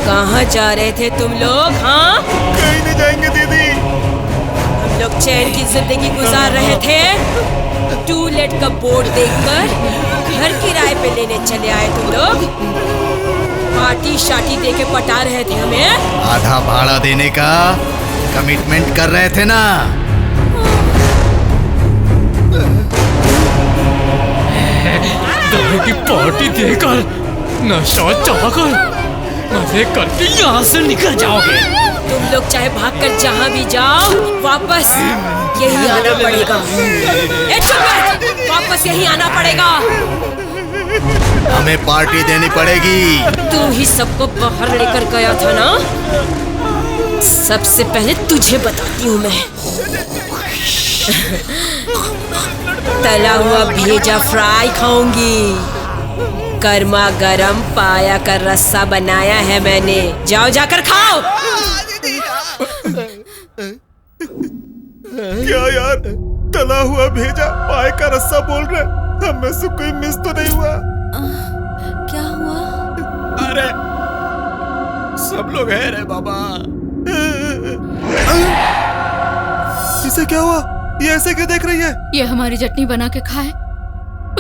कहाँ जा रहे थे तुम लोग? हाँ, कहीं नहीं जाएंगे दीदी। हम लोग चैन की जिंदगी गुजार रहे थे। टू लेट का बोर्ड देखकर घर किराए पे लेने चले आए तुम लोग। पार्टी शाटी दे के पटा रहे थे हमें। आधा भाड़ा देने का कमिटमेंट कर रहे थे ना। दारू की पार्टी देकर, नशा चढ़ाकर, मजे करके यहाँ से निकल जाओगे। तुम लोग चाहे भागकर जहाँ भी जाओ, वापस यही आना पड़ेगा। वापस यही आना पड़ेगा। हमें पार्टी देनी पड़ेगी। तू ही सबको बाहर लेकर गया था ना? सबसे पहले तुझे बताती हूँ मैं। तला हुआ भेजा फ्राई खाऊंगी। गर्मा गरम पाया का रस्सा बनाया है मैंने, जाओ जाकर खाओ। क्या यार, तला हुआ भेजा पाए का रस्सा बोल रहे? हमें से कोई मिस तो नहीं हुआ? क्या हुआ? अरे सब लोग हैं रे बाबा। इसे क्या हुआ? ये ऐसे क्यों देख रही है? ये हमारी चटनी बना के खाए,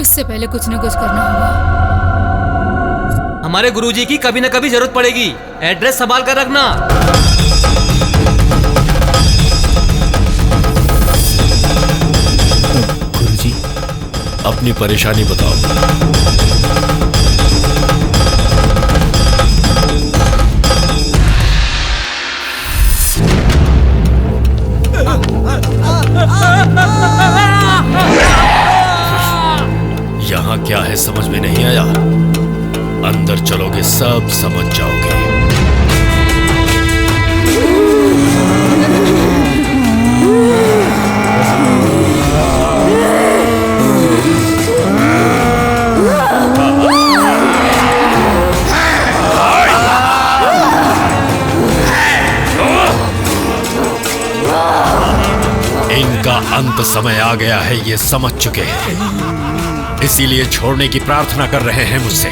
उससे पहले कुछ न कुछ करना होगा। हमारे गुरुजी की कभी न कभी जरूरत पड़ेगी। एड्रेस संभाल कर रखना। गुरुजी, अपनी परेशानी बताओ। यहाँ क्या है समझ में नहीं आया? अंदर चलोगे सब समझ जाओगे। अंत समय आ गया है ये समझ चुके हैं, इसीलिए छोड़ने की प्रार्थना कर रहे हैं मुझसे।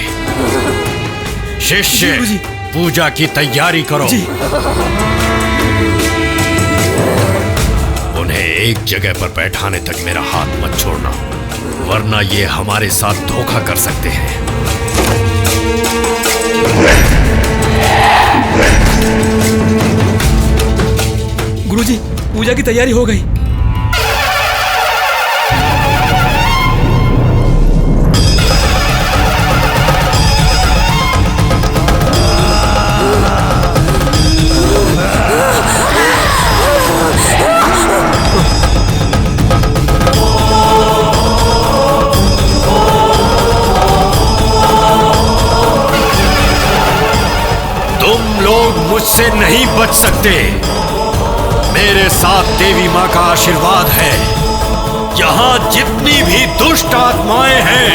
शिष्य, पूजा की तैयारी करो। उन्हें एक जगह पर बैठाने तक मेरा हाथ मत छोड़ना, वरना ये हमारे साथ धोखा कर सकते हैं। गुरुजी, पूजा की तैयारी हो गई। तुम लोग मुझसे नहीं बच सकते। मेरे साथ देवी माँ का आशीर्वाद है। यहाँ जितनी भी दुष्ट आत्माएं हैं,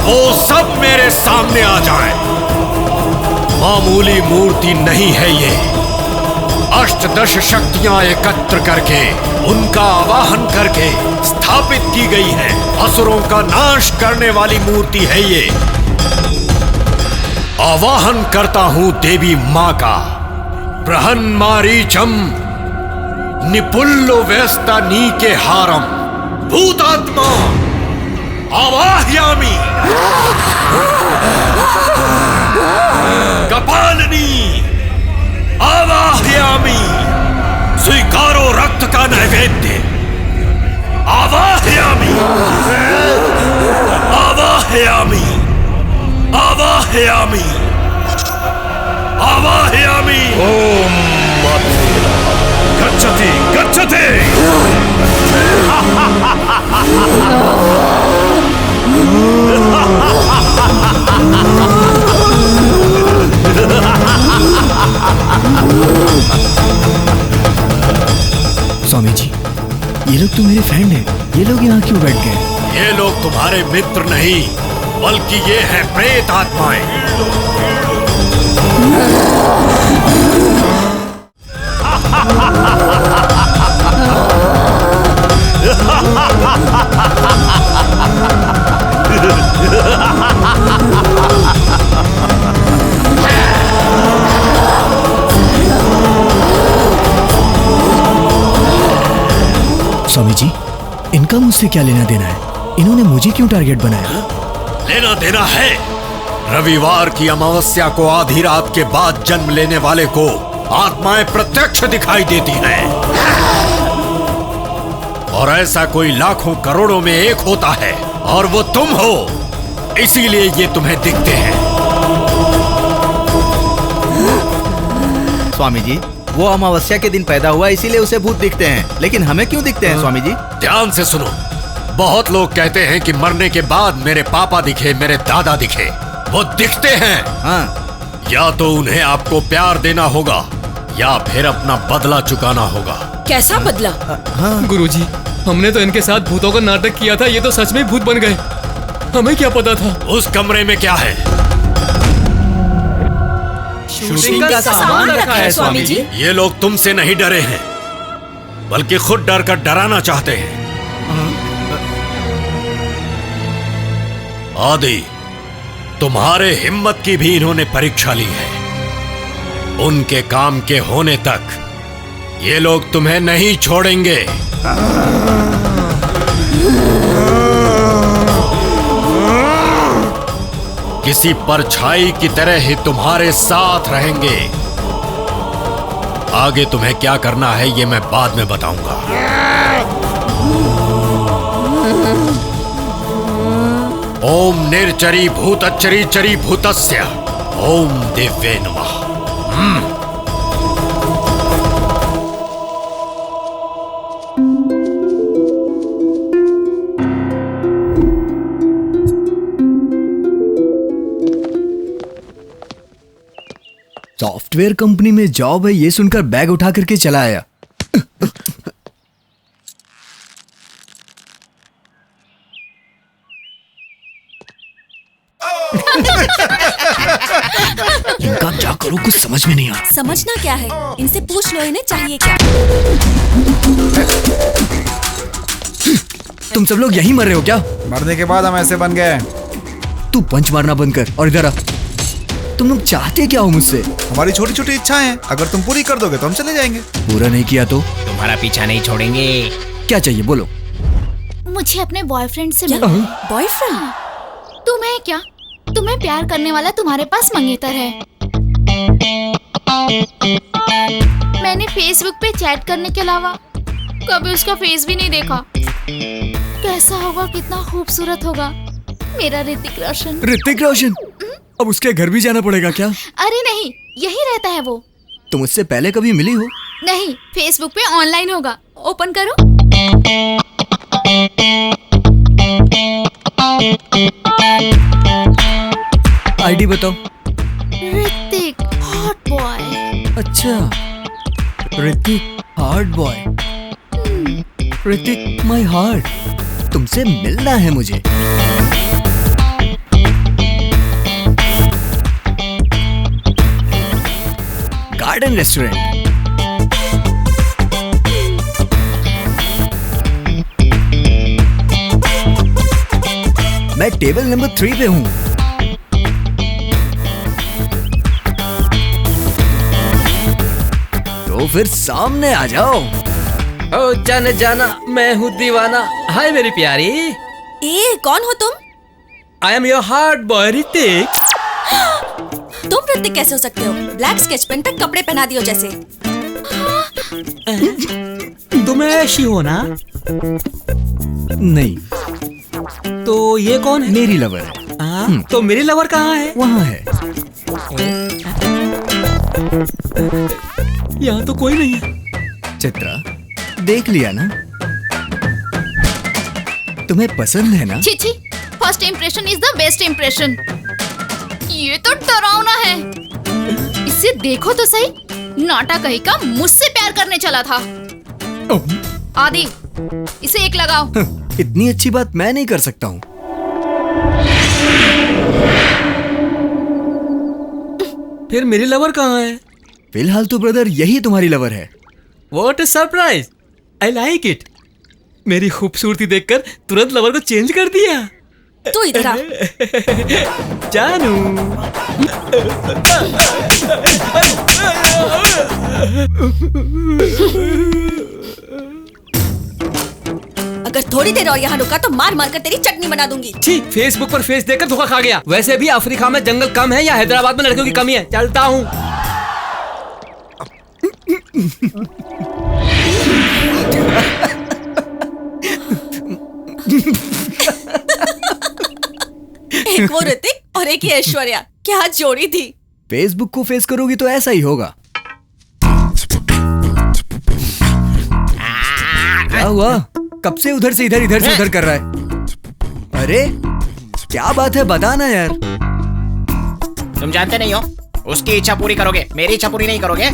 वो सब मेरे सामने आ जाएं। मामूली मूर्ति नहीं है ये। अष्टदश शक्तियां एकत्र करके, उनका आवाहन करके स्थापित की गई है। असुरों का नाश करने वाली मूर्ति है ये। आवाहन करता हूं देवी माँ का। बृहन्मारीचम निपुल्लो व्यस्ता नीके हारम भूतात्मा आवाह्यामि। कपालिनी आवाह्यामि। स्वीकारो रक्त का नैवेद्य। आवाह्यामि आवाह्यामि आवाह्यामि आवाह्यामि। ओम गच्छति गच्छति। स्वामी जी, ये लोग तो मेरे फ्रेंड हैं। ये लोग यहाँ क्यों बैठ गए? ये लोग तुम्हारे मित्र नहीं, बल्कि ये हैं प्रेत आत्माएं। स्वामी जी, इनका मुझसे क्या लेना देना है? इन्होंने मुझे क्यों टारगेट बनाया? लेना देना है। रविवार की अमावस्या को आधी रात के बाद जन्म लेने वाले को आत्माएं प्रत्यक्ष दिखाई देती हैं। और ऐसा कोई लाखों करोड़ों में एक होता है, और वो तुम हो। इसीलिए ये तुम्हें दिखते हैं। स्वामी जी, वो अमावस्या के दिन पैदा हुआ, इसीलिए उसे भूत दिखते हैं। लेकिन हमें क्यों दिखते हैं स्वामी जी? ध्यान से सुनो। बहुत लोग कहते हैं कि मरने के बाद मेरे पापा दिखे, मेरे दादा दिखे। वो दिखते हैं। हाँ। या तो उन्हें आपको प्यार देना होगा, या फिर अपना बदला चुकाना होगा। कैसा बदला? हाँ। गुरुजी, हमने तो इनके साथ भूतों का नाटक किया था। ये तो सच में भूत बन गए। हमें क्या पता था? उस कमरे में क्या है? शूटिंग का सामान रखा है स्वामी जी। ये लोग तुमसे नहीं डरे हैं, बल्कि खुद डर कर डराना चाहते हैं। आदि, तुम्हारे हिम्मत की भी इन्होंने परीक्षा ली है। उनके काम के होने तक ये लोग तुम्हें नहीं छोड़ेंगे। किसी परछाई की तरह ही तुम्हारे साथ रहेंगे। आगे तुम्हें क्या करना है ये मैं बाद में बताऊंगा। ओम निर्चरी भूतच्चरी चरी भूतस्य ओम दिव्ये नमः। सॉफ्टवेयर कंपनी में जॉब है, ये सुनकर बैग उठा करके चला आया। इनका क्या करूं, कुछ समझ में नहीं आ रहा। समझना क्या है? इनसे पूछ लो, इन्हें चाहिए क्या? तुम सब लोग यहीं मर रहे हो क्या? मरने के बाद हम ऐसे बन गए। तू पंच मारना बंद कर और इधर आ। तुम लोग चाहते क्या हो मुझसे? हमारी छोटी छोटी इच्छाएं हैं, अगर तुम पूरी कर दोगे तो हम चले जाएंगे। पूरा नहीं किया तो तुम्हारा पीछा नहीं छोड़ेंगे। क्या चाहिए बोलो? मुझे अपने बॉयफ्रेंड से मिलना है। बॉयफ्रेंड? तुम्हें क्या? तुम्हें प्यार करने वाला तुम्हारे पास मंगेतर है। मैंने फेसबुक पे चैट करने के अलावा कभी उसका फेस भी नहीं देखा। कैसा होगा, कितना खूबसूरत होगा मेरा ऋतिक रोशन। ऋतिक रोशन? अब उसके घर भी जाना पड़ेगा क्या? अरे नहीं, यही रहता है वो। तुम उससे पहले कभी मिली हो? नहीं, फेसबुक पे ऑनलाइन होगा। ओपन करो। आईडी बताओ। Hrithik hot boy. अच्छा, Hrithik heart boy. Hrithik my heart, तुमसे मिलना है मुझे। Garden restaurant. मैं टेबल नंबर 3 पे हूँ। तो फिर सामने आ जाओ। ओ जाने जाना, मैं हूँ दीवाना। हाय मेरी प्यारी। ए, कौन हो तुम? I am your heart boy Hrithik. तुम ऋतिक कैसे हो सकते हो? ब्लैक स्केच पेन पे कपड़े पहना दियो जैसे। तुम ऐसी हो ना? नहीं। तो ये कौन है? मेरी लवर है। तो मेरी लवर कहाँ है? वहाँ है। यहाँ तो कोई नहीं है। चित्रा, देख लिया ना? तुम्हें पसंद है ना? छी छी, first impression is the best impression. ये तो डरावना है। इसे देखो तो सही, नाटा कहीं का मुझसे प्यार करने चला था। आदि, इसे एक लगाओ। इतनी अच्छी बात मैं नहीं कर सकता हूँ। फिर मेरी लवर कहाँ है? फिलहाल तो ब्रदर यही तुम्हारी लवर है। What a surprise! I like it. मेरी खूबसूरती देखकर तुरंत लवर को चेंज कर दिया। तू इधर आ। जानू। अगर थोड़ी देर और यहाँ रुका तो मार मार कर तेरी चटनी बना दूंगी। ठीक, फेसबुक पर फेस देखकर धोखा खा गया। वैसे भी अफ्रीका में जंगल कम है या हैदराबाद में लड़कियों की कमी है। चलता हूँ। एक वो ऋतिक और एक ही ऐश्वर्या, क्या जोड़ी थी। फेसबुक को फेस करोगी तो ऐसा ही होगा। क्या हुआ? कब से उधर से इधर कर रहा है? अरे क्या बात है, बताना यार। तुम जानते नहीं हो, उसकी इच्छा पूरी करोगे, मेरी इच्छा पूरी नहीं करोगे।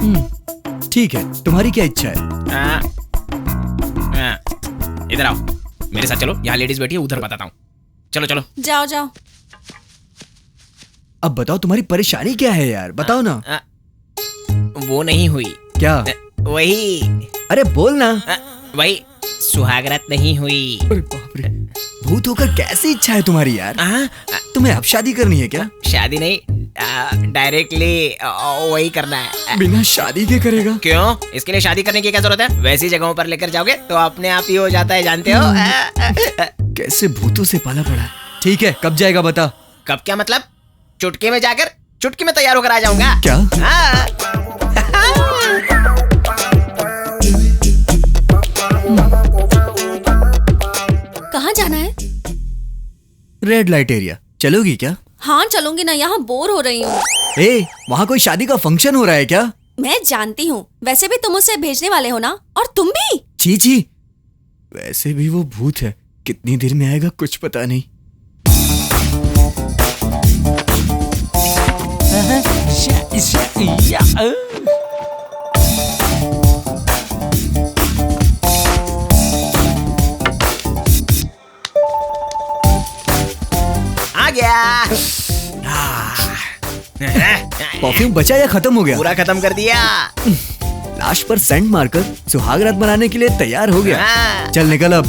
ठीक है, तुम्हारी क्या इच्छा है? इधर आओ, मेरे साथ चलो। यहाँ लेडीज बैठी है, उधर बताता हूँ। चलो चलो। जाओ जाओ। अब बताओ तुम्हारी परेशानी क्या है यार, बताओ ना। वो नहीं हुई। क्या? वही। अरे बोल ना। वही सुहागरात नहीं हुई। अरे बाप रे, भूत होकर कैसी इच्छा है तुम्हारी यार? तुम्हें अब शादी करनी है क्या? शादी नहीं, डायरेक्टली वही करना है। बिना शादी के करेगा? क्यों? इसके लिए शादी करने की क्या जरूरत है? वैसी जगहों पर लेकर जाओगे तो अपने आप ही हो जाता है, जानते हो। कैसे भूतों से पाला पड़ा। ठीक है, कब जाएगा बता। कब क्या मतलब? चुटकी में जाकर चुटकी में तैयार होकर आ जाऊंगा। क्या? कहाँ जाना है? Red light area. चलोगी क्या? हाँ चलूंगी ना, यहाँ बोर हो रही हूँ। ए, वहाँ कोई शादी का फंक्शन हो रहा है क्या? मैं जानती हूँ, वैसे भी तुम उसे भेजने वाले हो ना, और तुम भी। छी छी, वैसे भी वो भूत है, कितनी देर में आएगा कुछ पता नहीं। आ गया। परफ्यूम बचा या खत्म हो गया? पूरा खत्म कर दिया। लाश पर सेंट मारकर सुहागरात बनाने के लिए तैयार हो गया। चल निकल अब।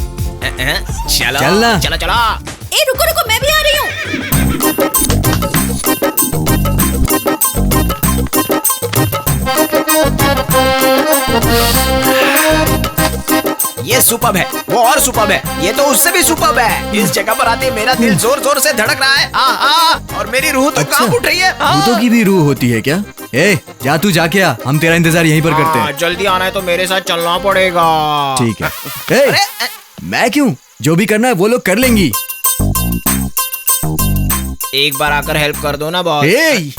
चलो चलना। चलो चलो। ए रुको रुको, मैं भी आ रही हूँ। ये सुपर्ब है, वो और सुपर्ब है, ये तो उससे भी सुपर्ब है। इस जगह पर आते मेरा दिल जोर जोर से धड़क रहा है। और मेरी रूह तो कांप उठ रही है। भूतों की भी रूह होती है क्या? ए, जा तू जाके आ, हम तेरा इंतजार यहीं पर करते हैं। जल्दी आना है तो मेरे साथ चलना पड़ेगा। ठीक है। ए, मैं क्यों? जो भी करना है वो लोग कर लेंगी। एक बार आकर हेल्प कर दो ना बॉस। ए,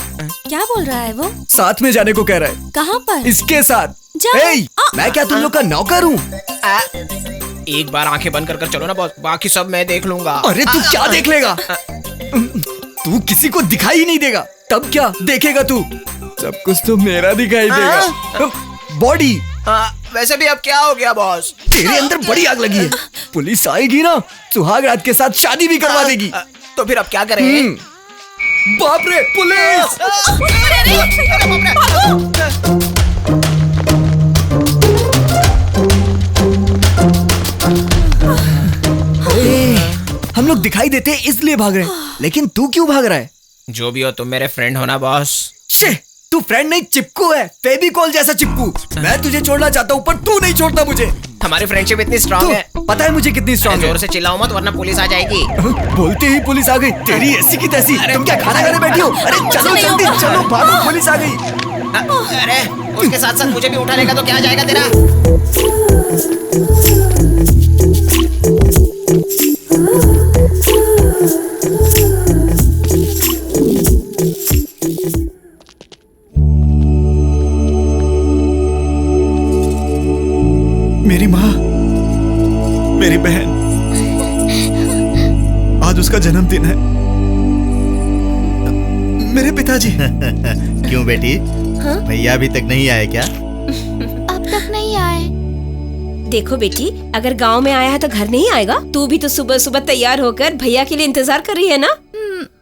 क्या बोल रहा है वो? साथ में जाने को कह रहा है। कहाँ पर? इसके साथ। जा। ए, मैं क्या तुम लोग का नौकर हूँ? एक बार आंखें बंद कर चलो ना बॉस, बाकी सब मैं देख लूंगा। अरे तू क्या देख लेगा? तू किसी को दिखाई ही नहीं देगा, तब क्या देखेगा तू? सब कुछ तो मेरा दिखाई देगा। बॉडी। वैसे भी अब क्या हो गया बॉस? तेरे अंदर बड़ी आग लगी है। पुलिस आएगी ना, सुहाग रात के साथ शादी भी करवा देगी। तो फिर अब क्या करें? बाप रे, पुलिस! हम लोग दिखाई देते इसलिए भाग रहे हैं, लेकिन तू क्यों भाग रहा है? जो भी हो तुम मेरे फ्रेंड हो ना बॉस। शे, तू फ्रेंड नहीं चिपकू है, फेविकॉल जैसा चिपकू। मैं तुझे छोड़ना चाहता हूँ पर तू नहीं छोड़ता मुझे। हमारी फ्रेंडशिप इतनी स्ट्रांग है। पता है मुझे कितनी स्ट्रांग है। जोर से चिल्लाओ मत वरना पुलिस आ जाएगी। बोलते ही पुलिस आ गई, तेरी ऐसी की तैसी। तुम क्या खाना खाने बैठी हो? अरे चलो जल्दी चलो, भागो, पुलिस आ गई। अरे उसके साथ साथ मुझे भी उठा लेगा तो क्या जाएगा तेरा? मेरी माँ, मेरी बहन, आज उसका जन्मदिन है। मेरे पिताजी। क्यों बेटी? भैया अभी तक नहीं आए क्या? अब तक नहीं आए। देखो बेटी, अगर गांव में आया है तो घर नहीं आएगा। तू भी तो सुबह सुबह तैयार होकर भैया के लिए इंतजार कर रही है ना?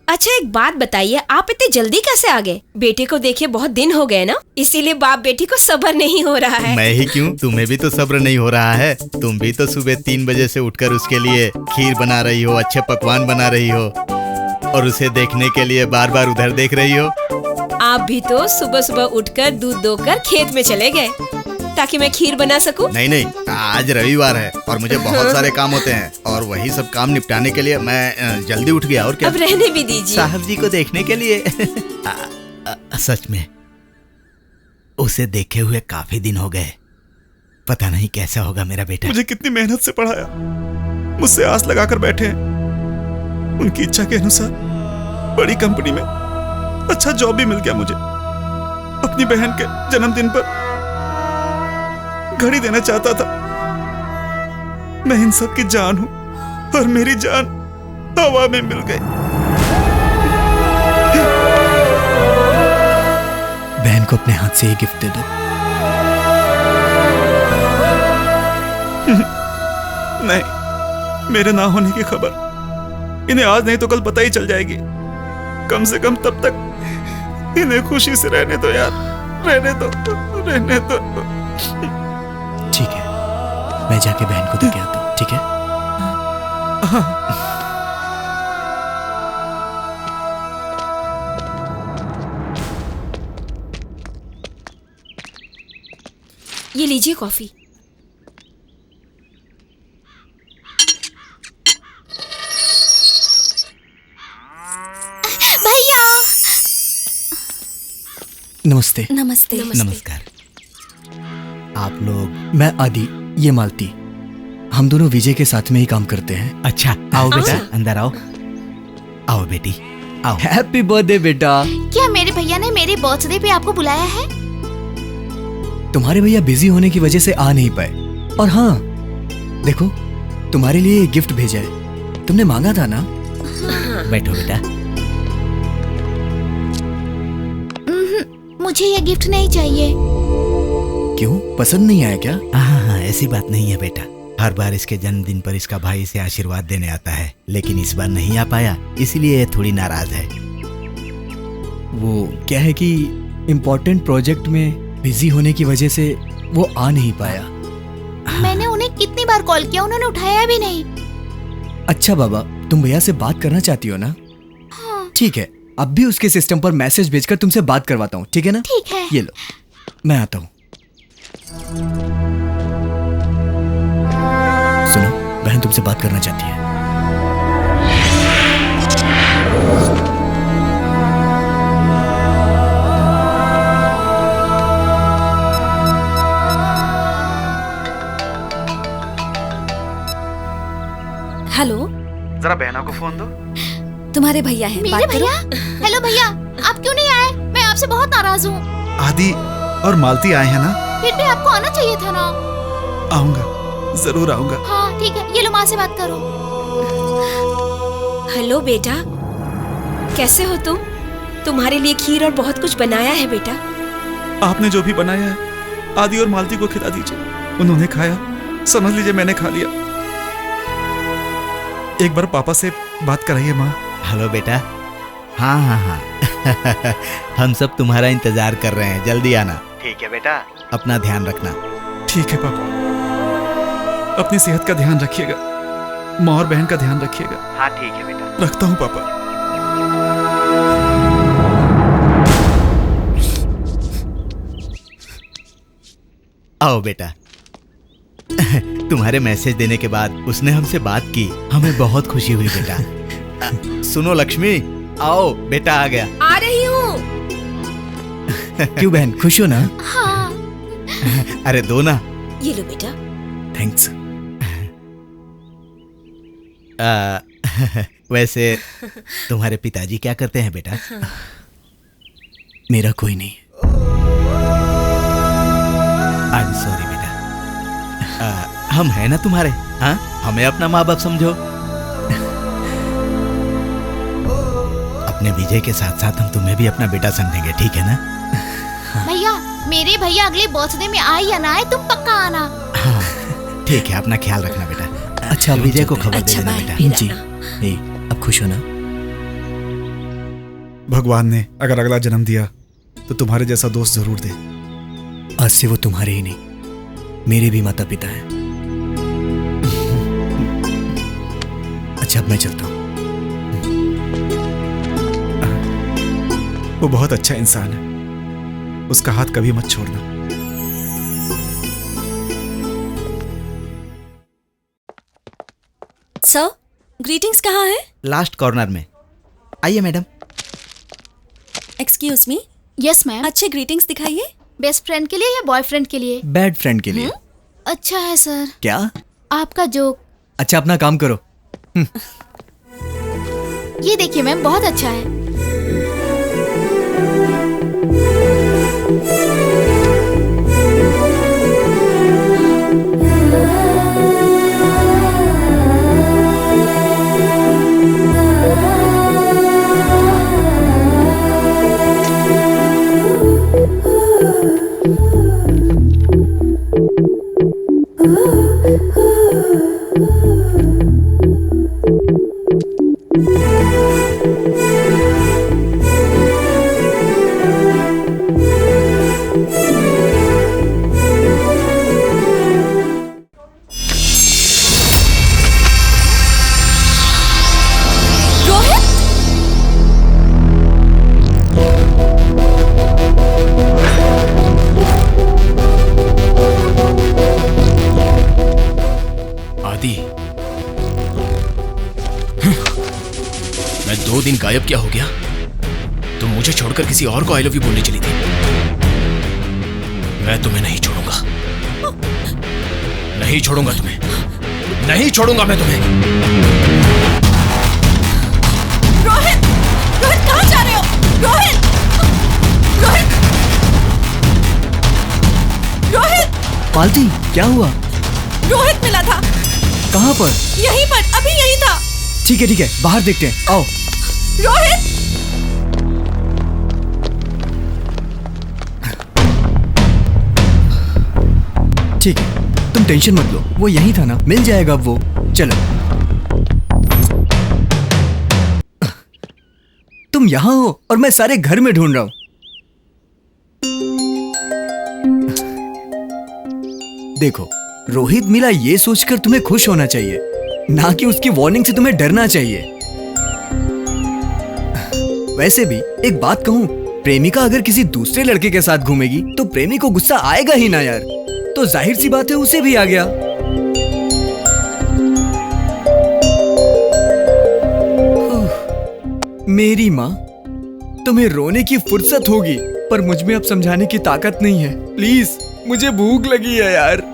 अच्छा एक बात बताइए, आप इतने जल्दी कैसे आ गए? बेटे को देखे बहुत दिन हो गए ना, इसीलिए बाप बेटी को सब्र नहीं हो रहा है। मैं ही क्यों, तुम्हें भी तो सब्र नहीं हो रहा है। तुम भी तो सुबह 3 बजे से उठकर उसके लिए खीर बना रही हो, अच्छे पकवान बना रही हो, और उसे देखने के लिए बार बार उधर देख रही हो। आप भी तो सुबह सुबह उठकर दूध दोकर खेत में चले गए ताकि मैं खीर बना सकूं। नहीं, आज रविवार है और मुझे बहुत सारे काम होते हैं, और वही सब काम निपटाने के लिए मैं जल्दी उठ गया। और क्या? अब रहने भी दीजिए। साहब जी को देखने के लिए। सच में उसे देखे हुए काफी दिन हो गए। पता नहीं कैसा होगा मेरा बेटा। मुझे कितनी मेहनत से पढ़ाया, मुझसे आस लगाकर बैठे हैं। उनकी इच्छा के अनुसार बड़ी कंपनी में अच्छा जॉब भी मिल गया मुझे। अपनी बहन के जन्मदिन पर घड़ी देना चाहता था। मैं इन सब की जान हूं और मेरी जान हवा में मिल गई। बहन को अपने हाथ से ही गिफ्ट दे दो। नहीं, मेरे ना होने की खबर इन्हें आज नहीं तो कल पता ही चल जाएगी। कम से कम तब तक इन्हें खुशी से रहने दो यार, रहने दो। ठीक है, मैं जाके बहन को देके आता हूँ। ठीक है? ये लीजिए कॉफी। भैया। नमस्ते। नमस्ते। नमस्कार। आप लोग? मैं आदि, ये मालती। हम दोनों विजय के साथ में ही काम करते हैं। अच्छा, आओ बेटा, अंदर आओ। आओ बेटी, आओ। हैप्पी बर्थडे बेटा। क्या मेरे भैया ने मेरे बर्थडे पे आपको बुलाया है? तुम्हारे भैया बिजी होने की वजह से आ नहीं पाए। और हाँ, देखो तुम्हारे लिए एक गिफ्ट भेजा है, तुमने मांगा था ना। बैठो बेटा। मुझे ये गिफ्ट नहीं चाहिए। क्यों, पसंद नहीं आया क्या? हाँ, ऐसी बात नहीं है बेटा। हर बार इसके जन्मदिन पर इसका भाई इसे आशीर्वाद देने आता है, लेकिन इस बार नहीं आ पाया, इसलिए ये थोड़ी नाराज है। वो क्या है कि इम्पोर्टेंट प्रोजेक्ट में बिजी होने की वजह से वो आ नहीं पाया। मैंने उन्हें कितनी बार कॉल किया, उन्होंने उठाया भी नहीं। अच्छा बाबा, तुम भैया से बात करना चाहती हो ना? ठीक है, अब भी उसके सिस्टम पर मैसेज भेजकर तुमसे बात करवाता हूँ, ठीक है ना? ठीक है। ये लो, मैं आता हूँ। सुनो, बहन तुमसे बात करना चाहती है। हेलो, जरा बहना को फोन दो। तुम्हारे भैया हैं, मेरे बात करो। भैया? हेलो भैया, आप क्यों नहीं आए? मैं आपसे बहुत नाराज हूँ। आदि और मालती आए हैं ना? फिर भी आपको आना चाहिए था ना। आऊंगा, जरूर आऊंगा। हाँ ठीक है, ये लो माँ से बात करो। हेलो बेटा, कैसे हो तुम? तुम्हारे लिए खीर और बहुत कुछ बनाया है बेटा। आपने जो भी बनाया है आदि और मालती को खिला दीजिए। उन्होंने खाया, समझ लीजिए मैंने खा लिया। एक बार पापा से बात कराइए माँ। हेलो बेटा। हाँ हाँ हाँ हम सब तुम्हारा इंतजार कर रहे हैं, जल्दी आना। ठीक है बेटा, अपना ध्यान रखना। ठीक है पापा, अपनी सेहत का ध्यान रखिएगा, माँ और बहन का ध्यान रखिएगा। हाँ ठीक है बेटा, रखता हूँ पापा। आओ बेटा। तुम्हारे मैसेज देने के बाद उसने हमसे बात की, हमें बहुत खुशी हुई बेटा। सुनो लक्ष्मी, आओ बेटा आ गया। आ रही हूँ। क्यों बहन, खुश हो ना? हाँ। अरे दो ना। ये लो बेटा। थैंक्स। वैसे तुम्हारे पिताजी क्या करते हैं बेटा? मेरा कोई नहीं। आई एम सॉरी बेटा। हम हैं ना तुम्हारे, हाँ? हमें अपना माँ बाप समझो। अपने विजय के साथ साथ हम तुम्हें भी अपना बेटा समझेंगे, ठीक है ना? भैया, मेरे भैया अगले बर्थडे में आए या ना आए, तुम पक्का आना। हाँ ठीक है, अपना ख्याल रखना बेटा। अच्छा, विजय को खबर अच्छा, दे देना बाय, बेटा। फिर जी। आना। अब खुश हो ना? भगवान ने अगर अगला जन्म दिया तो तुम्हारे जैसा दोस्त जरूर दे। आज से वो तुम्हारे ही नहीं, मेरे भी माता पिता हैं। अच्छा, अब मैं चलता हूँ। वो बहुत अच्छा इंसान है, उसका हाथ कभी मत छोड़ना। सर, ग्रीटिंग्स कहाँ है? लास्ट कॉर्नर में। आइए madam. Excuse me. Yes ma'am. अच्छे ग्रीटिंग्स दिखाइए। बेस्ट फ्रेंड के लिए या बॉयफ्रेंड के लिए? बैड फ्रेंड के लिए। अच्छा है सर। क्या? आपका जोक। अच्छा, अपना काम करो। ये देखिए मैम, बहुत अच्छा है। मैं 2 दिन गायब क्या हो गया? तुम मुझे छोड़कर किसी और को आई लव यू बोलने चली थी। मैं तुम्हें नहीं छोड़ूंगा, नहीं छोड़ूंगा तुम्हें, नहीं छोड़ूंगा मैं तुम्हें। रोहित, रोहित कहाँ जा रहे हो? रोहित, रोहित, रोहित, मालती, क्या हुआ? रोहित मिला था। कहाँ पर? यहीं पर, अभी यहीं था। ठीक है, बाहर देखते हैं, आओ। रोहित! ठीक है, तुम टेंशन मत लो, वो यहीं था ना, मिल जाएगा अब वो। चलो। तुम यहाँ हो और मैं सारे घर में ढूंढ रहा हूं। देखो, रोहित मिला ये सोचकर तुम्हें खुश होना चाहिए, ना कि उसकी वार्निंग से तुम्हें डरना चाहिए। वैसे भी एक बात कहूं, प्रेमिका अगर किसी दूसरे लड़के के साथ घूमेगी तो प्रेमी को गुस्सा आएगा ही ना यार। तो जाहिर सी बात है उसे भी आ गया। मेरी माँ, तुम्हें रोने की फुर्सत होगी पर मुझ में अब समझाने की ताकत नहीं है। प्लीज, मुझे भूख लगी है यार।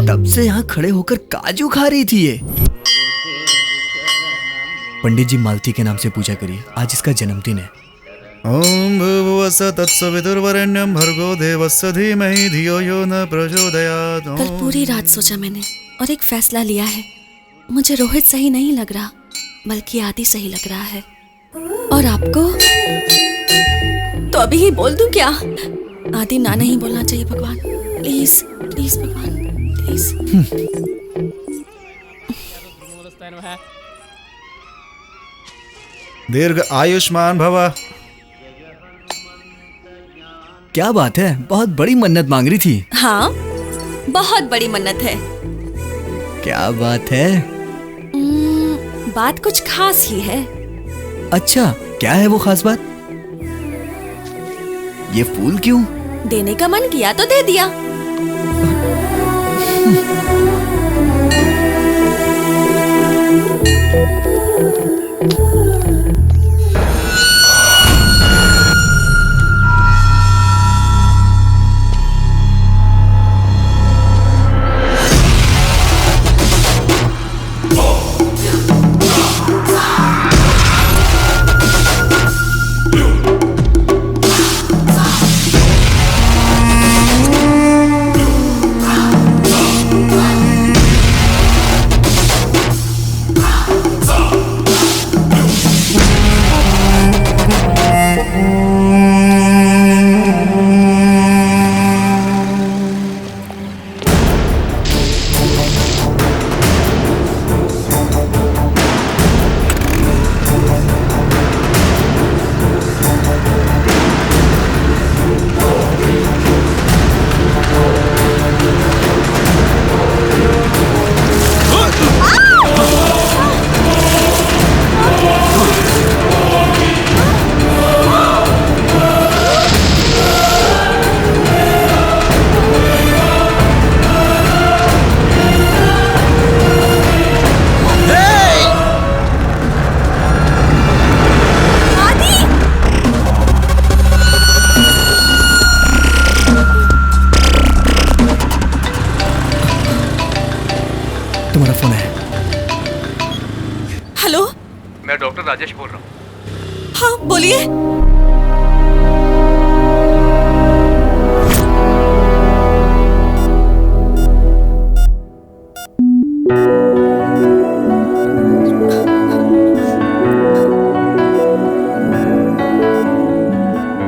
तब से यहाँ खड़े होकर काजू खा रही थी ये। पंडित जी मालती के नाम से पूजा करिए, आज इसका जन्मदिन है। ओम भूर्भुवस्सुः तत्सवितुर्वरेण्यं भर्गो देवस्य धीमहि धियो यो न प्रचोदयात्। कल पूरी रात सोचा मैंने और एक फैसला लिया है। मुझे रोहित सही नहीं लग रहा, बल्कि आदि सही लग रहा है। और आपको तो अभी ही बोल दूं क्या? आदि ना नहीं बोलना चाहिए भगवान, प्लीज प्लीज भगवान प्लीज। दीर्घ आयुष्मान भव। क्या बात है, बहुत बड़ी मन्नत मांग रही थी। हाँ, बहुत बड़ी मन्नत है। क्या बात है? बात कुछ खास ही है। अच्छा, क्या है वो खास बात? ये फूल क्यों? देने का मन किया तो दे दिया। तुम्हारा फोन है। हेलो, मैं डॉक्टर राजेश बोल रहा हूँ। हाँ बोलिए।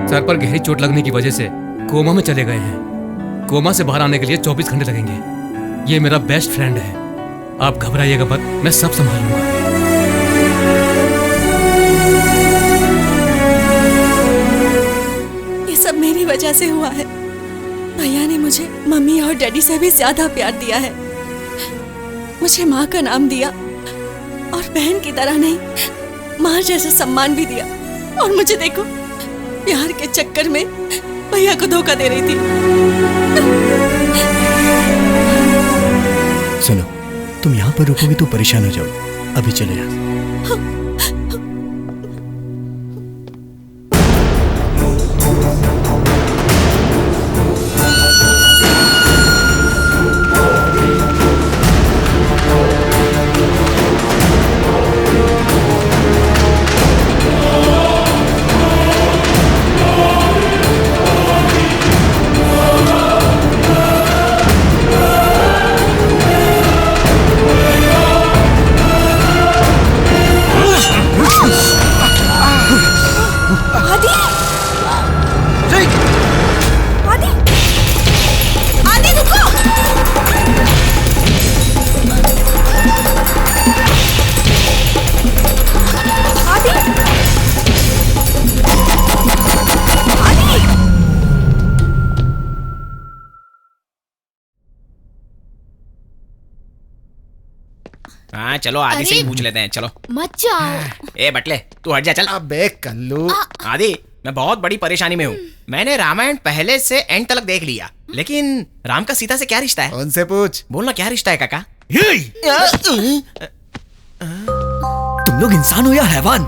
सर पर गहरी चोट लगने की वजह से कोमा में चले गए हैं। कोमा से बाहर आने के लिए 24 घंटे लगेंगे। ये मेरा बेस्ट फ्रेंड है, आप घबराइएगा मत, मैं सब संभाल लूंगा। ये सब मेरी वजह से हुआ है। भैया ने मुझे मम्मी और डैडी से भी ज्यादा प्यार दिया है। मुझे माँ का नाम दिया और बहन की तरह नहीं, माँ जैसा सम्मान भी दिया। और मुझे देखो, प्यार के चक्कर में भैया को धोखा दे रही थी। सुनो, तुम यहाँ पर रुकोगे तो परेशान हो जाओ, अभी चले जाओ। हाँ चलो आदि से ही पूछ लेते हैं, चलो। मत जाओ। ए बटले तू हट जा चल। अबे कल्लू। आदि मैं बहुत बड़ी परेशानी में हूँ। मैंने रामायण पहले से एंड तक देख लिया, लेकिन राम का सीता से क्या रिश्ता है? उनसे पूछ। बोलना क्या रिश्ता है काका? तुम लोग इंसान हो या हैवान?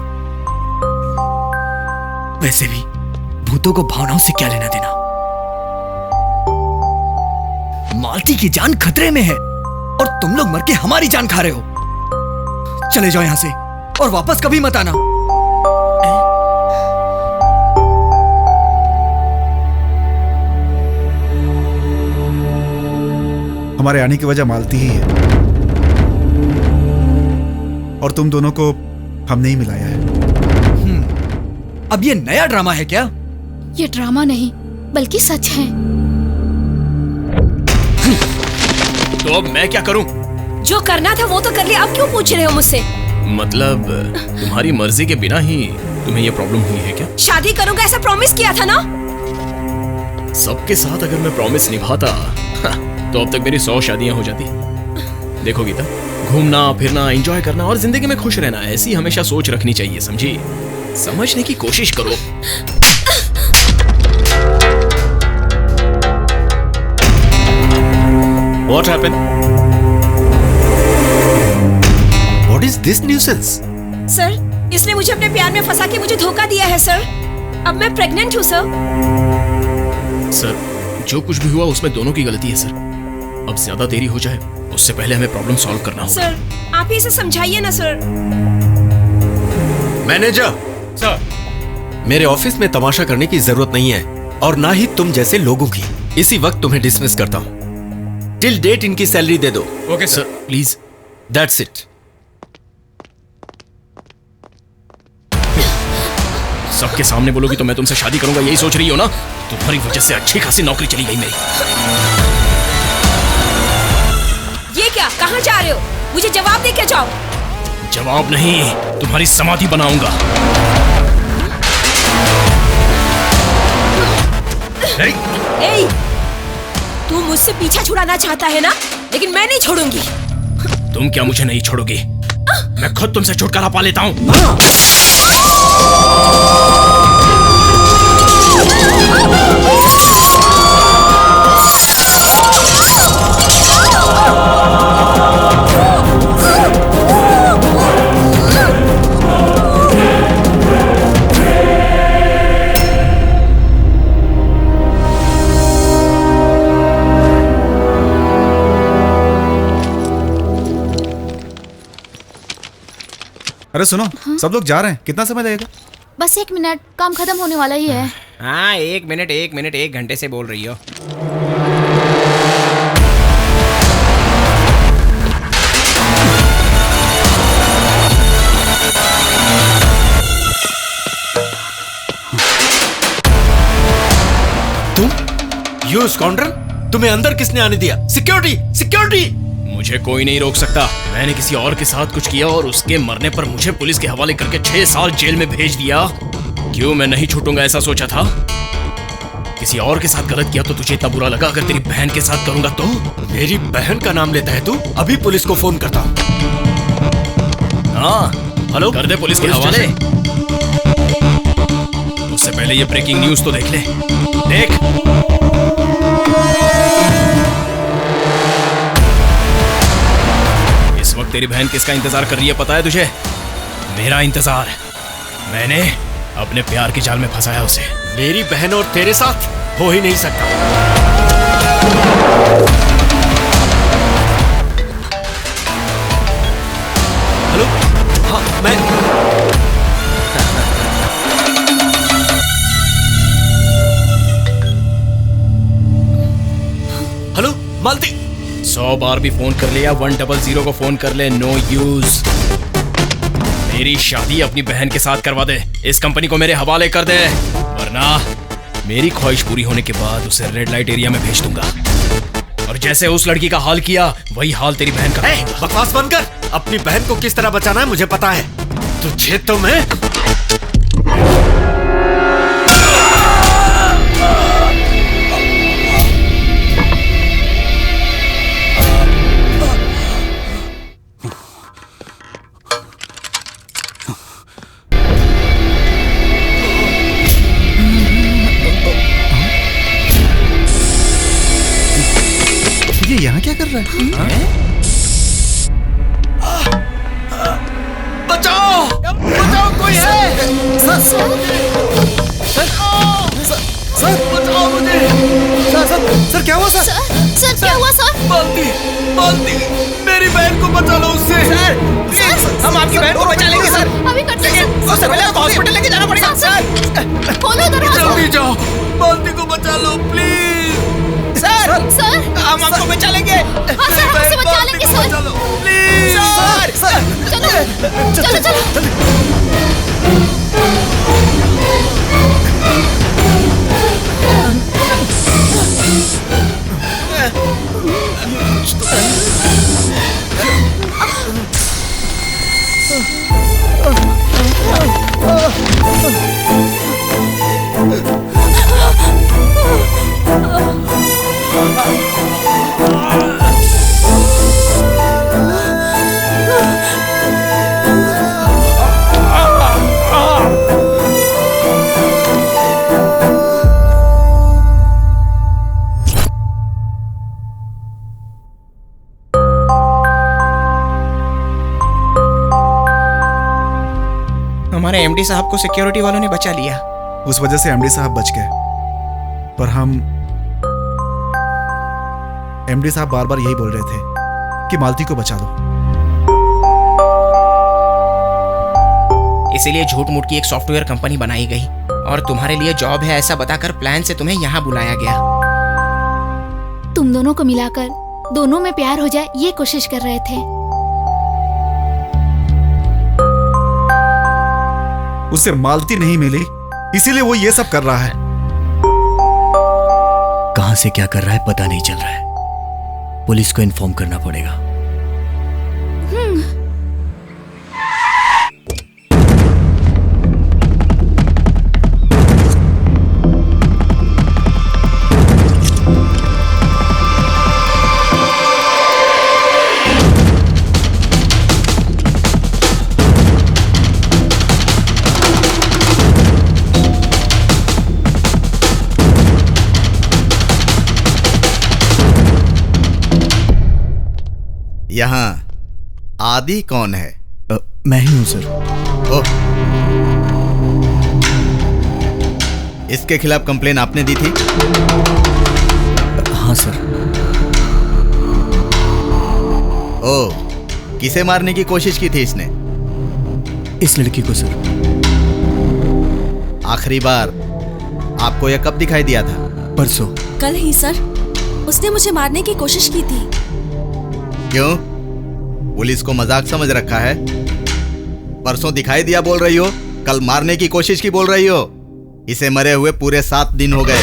वैसे भी भूतों को भावनाओं से क्या लेना देना। मालती की जान खतरे में है और तुम लोग मर के हमारी जान खा रहे हो। चले जाओ यहां से और वापस कभी मत आना। हमारे आने की वजह मालती ही है और तुम दोनों को हमने ही मिलाया है। अब ये नया ड्रामा है क्या? ये ड्रामा नहीं बल्कि सच है। तो अब मैं क्या करूं? जो करना था वो तो कर लिया, अब क्यों पूछ रहे हो मुझसे? मतलब तुम्हारी मर्जी के बिना ही तुम्हें ये प्रॉब्लम हुई है क्या? शादी करूंगा ऐसा प्रॉमिस किया था ना। सबके साथ अगर मैं प्रॉमिस निभाता तो अब तक मेरी 100 शादियां हो जाती। देखो गीता, घूमना फिरना, एंजॉय करना और जिंदगी में खुश रहना, ऐसी हमेशा सोच रखनी चाहिए, समझी? समझने की कोशिश करो। What happened? What is this nuisance? Sir, इसने मुझे अपने प्यार में फंसा के मुझे धोखा दिया है सर। अब मैं प्रेग्नेंट हूँ सर। सर, जो कुछ भी हुआ उसमें दोनों की गलती है सर। अब ज्यादा देरी हो जाए उससे पहले हमें प्रॉब्लम सॉल्व करना होगा। सर, आप ही इसे समझाइए ना सर। मैनेजर सर, मेरे ऑफिस में तमाशा करने की जरूरत नहीं है और ना ही तुम जैसे लोगों की। इसी वक्त तुम्हें डिसमिस करता हूँ। टिल डेट इनकी सैलरी दे दो। Okay sir, please. That's it. सबके सामने बोलोगी तो मैं तुमसे शादी करूंगा, यही सोच रही हो ना? तुम्हारी वजह से अच्छी खासी नौकरी चली गई मेरी। ये क्या, कहाँ जा रहे हो? मुझे जवाब दे के जाओ। जवाब नहीं, तुम्हारी समाधि बनाऊंगा। ए, तू मुझसे पीछा छुड़ाना चाहता है ना, लेकिन मैं नहीं छोड़ूंगी। तुम क्या मुझे नहीं छोड़ोगी? मैं खुद तुमसे छुटकारा पा लेता हूँ। अरे सुनो, सब लोग जा रहे हैं, कितना समय लगेगा? बस 1 मिनट, काम खत्म होने वाला ही है। हाँ 1 मिनट 1 घंटे से बोल रही हो। तुम यू स्काउंड्रल, तुम्हें अंदर किसने आने दिया? Security, security! मुझे कोई नहीं रोक सकता। मैंने किसी और के साथ कुछ किया और उसके मरने पर मुझे पुलिस के हवाले करके 6 साल जेल में भेज दिया। क्यों मैं नहीं छूटूंगा ऐसा सोचा था? किसी और के साथ गलत किया तो तुझे इतना बुरा लगा, अगर तेरी बहन के साथ करूंगा तो? मेरी बहन का नाम लेता है तू? अभी पुलिस को फोन करता हूँ। हाँ हेलो, कर दे पुलिस के हवाले। उससे पहले ये ब्रेकिंग न्यूज तो देख ले। देख, इस वक्त तेरी बहन किसका इंतजार कर रही है पता है तुझे? मेरा इंतजार। मैंने अपने प्यार के जाल में फंसाया उसे। मेरी बहन और तेरे साथ हो ही नहीं सकता। हेलो, हाँ मैं हेलो मालती। 100 बार भी फोन कर ले या 100 को फोन कर ले, नो यूज। मेरी शादी अपनी बहन के साथ करवा दे, इस कंपनी को मेरे हवाले कर दे, वरना मेरी ख्वाहिश पूरी होने के बाद उसे रेड लाइट एरिया में भेज दूंगा। और जैसे उस लड़की का हाल किया वही हाल तेरी बहन का। बकवास बंद कर। अपनी बहन को किस तरह बचाना है मुझे पता है। तुझे तो मैं बचाओ बचाओ, कोई है? सर बचाओ मुझे। सर क्या हुआ? सर क्या हुआ सर? बाल्टी मेरी बहन को बचा लो उससे। सर हम आपकी बहन को बचा लेंगे सर। अभी करते हैं सर पहले आपको हॉस्पिटल लेके जाना पड़ेगा सर। खोलो दरवाजा। जल्दी जाओ, बाल्टी को बचा लो प्लीज। सर हम आपको बचा लेंगे। हाँ सर, हम उसे बचा लेंगे सर। प्लीज चलो चलो चलो। हमारे एमडी साहब को सिक्योरिटी वालों ने बचा लिया। उस वजह से एमडी साहब बच गए, पर हम एमडी साहब बार बार यही बोल रहे थे कि मालती को बचा लो। इसीलिए झूठ मूठ की एक सॉफ्टवेयर कंपनी बनाई गई और तुम्हारे लिए जॉब है ऐसा बताकर प्लान से तुम्हें यहाँ बुलाया गया। तुम दोनों को मिलाकर दोनों में प्यार हो जाए ये कोशिश कर रहे थे। उसे मालती नहीं मिली, इसीलिए वो ये सब कर रहा है। कहां से क्या कर रहा है पता नहीं चल रहा है। पुलिस को इन्फॉर्म करना पड़ेगा। यहाँ आदि कौन है? मैं ही हूं सर। ओह, इसके खिलाफ कंप्लेन आपने दी थी? हाँ सर। ओह, किसे मारने की कोशिश की थी इसने? इस लड़की को सर। आखिरी बार आपको यह कब दिखाई दिया था? परसों। कल ही सर, उसने मुझे मारने की कोशिश की थी। क्यों? पुलिस को मजाक समझ रखा है? परसों दिखाई दिया बोल रही हो, कल मारने की कोशिश की बोल रही हो। इसे मरे हुए पूरे 7 दिन हो गए।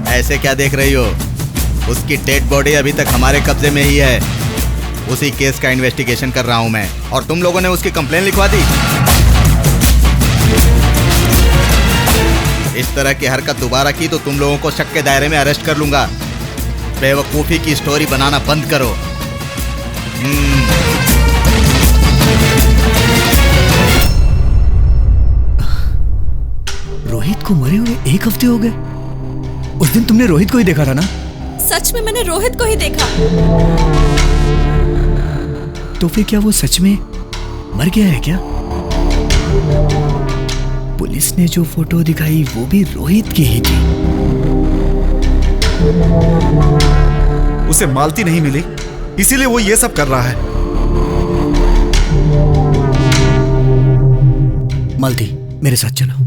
ऐसे क्या देख रही हो? उसकी डेड बॉडी अभी तक हमारे कब्जे में ही है। उसी केस का इन्वेस्टिगेशन कर रहा हूं मैं, और तुम लोगों ने उसकी कंप्लेन लिखवा दी। इस तरह की हरकत दोबारा की तो तुम लोगों को शक के दायरे में अरेस्ट कर लूंगा। बेवकूफी की स्टोरी बनाना बंद करो। रोहित को मरे हुए 1 हफ्ते हो गए। उस दिन तुमने रोहित को ही देखा था ना? सच में मैंने रोहित को ही देखा। तो फिर क्या वो सच में मर गया है क्या? पुलिस ने जो फोटो दिखाई वो भी रोहित की ही थी। उसे मालती नहीं मिली, इसीलिए वो ये सब कर रहा है। मालती, मेरे साथ चलो।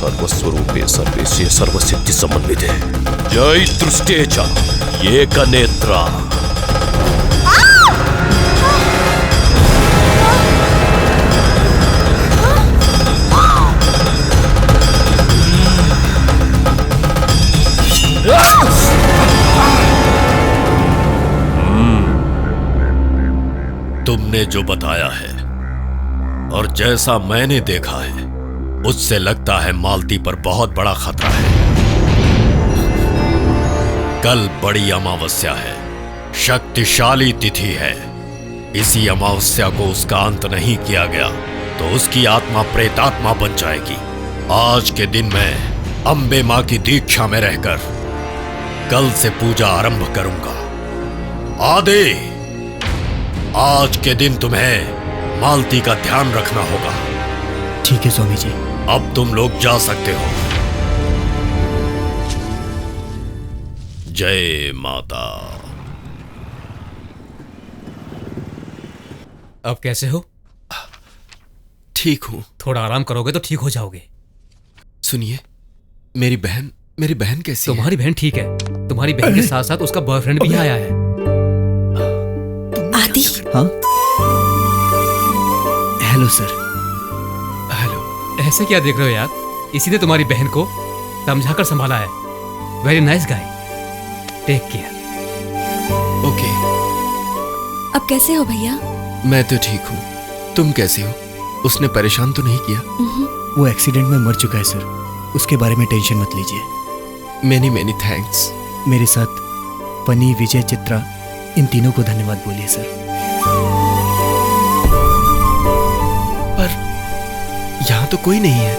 सर्वस्वरूपे सर्वेशे सर्वसिद्धि समन्विते जय दृष्टेचा एकनेत्रा। तुमने जो बताया है और जैसा मैंने देखा है उससे लगता है मालती पर बहुत बड़ा खतरा है। कल बड़ी अमावस्या है, शक्तिशाली तिथि है। इसी अमावस्या को उसका अंत नहीं किया गया तो उसकी आत्मा प्रेतात्मा बन जाएगी। आज के दिन मैं अंबे मां की दीक्षा में रहकर कल से पूजा आरंभ करूंगा। आदि, आज के दिन तुम्हें मालती का ध्यान रखना होगा। ठीक है स्वामी जी। अब तुम लोग जा सकते हो। जय माता। अब कैसे हो? ठीक हूं। थोड़ा आराम करोगे तो ठीक हो जाओगे। सुनिए, मेरी बहन कैसी है? तुम्हारी बहन ठीक है। तुम्हारी बहन के साथ साथ उसका बॉयफ्रेंड भी आया है। आदि। हाँ, हेलो सर। ऐसे क्या देख रहे हो यार? इसी ने तुम्हारी बहन को समझाकर संभाला है। Very nice guy. Take care. Okay. अब कैसे हो भैया? मैं तो ठीक हूँ, तुम कैसे हो? उसने परेशान तो नहीं किया? वो एक्सीडेंट में मर चुका है सर, उसके बारे में टेंशन मत लीजिए। Many many thanks. मेरे साथ पनी, विजय, चित्रा, इन तीनों को धन्यवाद बोलिए सर। पर यहाँ तो कोई नहीं है।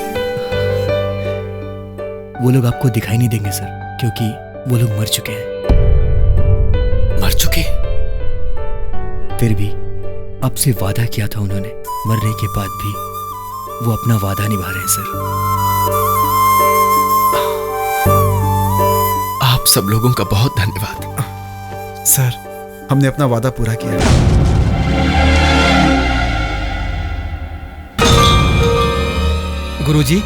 वो लोग आपको दिखाई नहीं देंगे सर, क्योंकि वो लोग मर चुके हैं। मर चुके? फिर भी आपसे वादा किया था उन्होंने, मरने के बाद भी वो अपना वादा निभा रहे हैं सर। आप सब लोगों का बहुत धन्यवाद। सर, हमने अपना वादा पूरा किया। गुरुजी,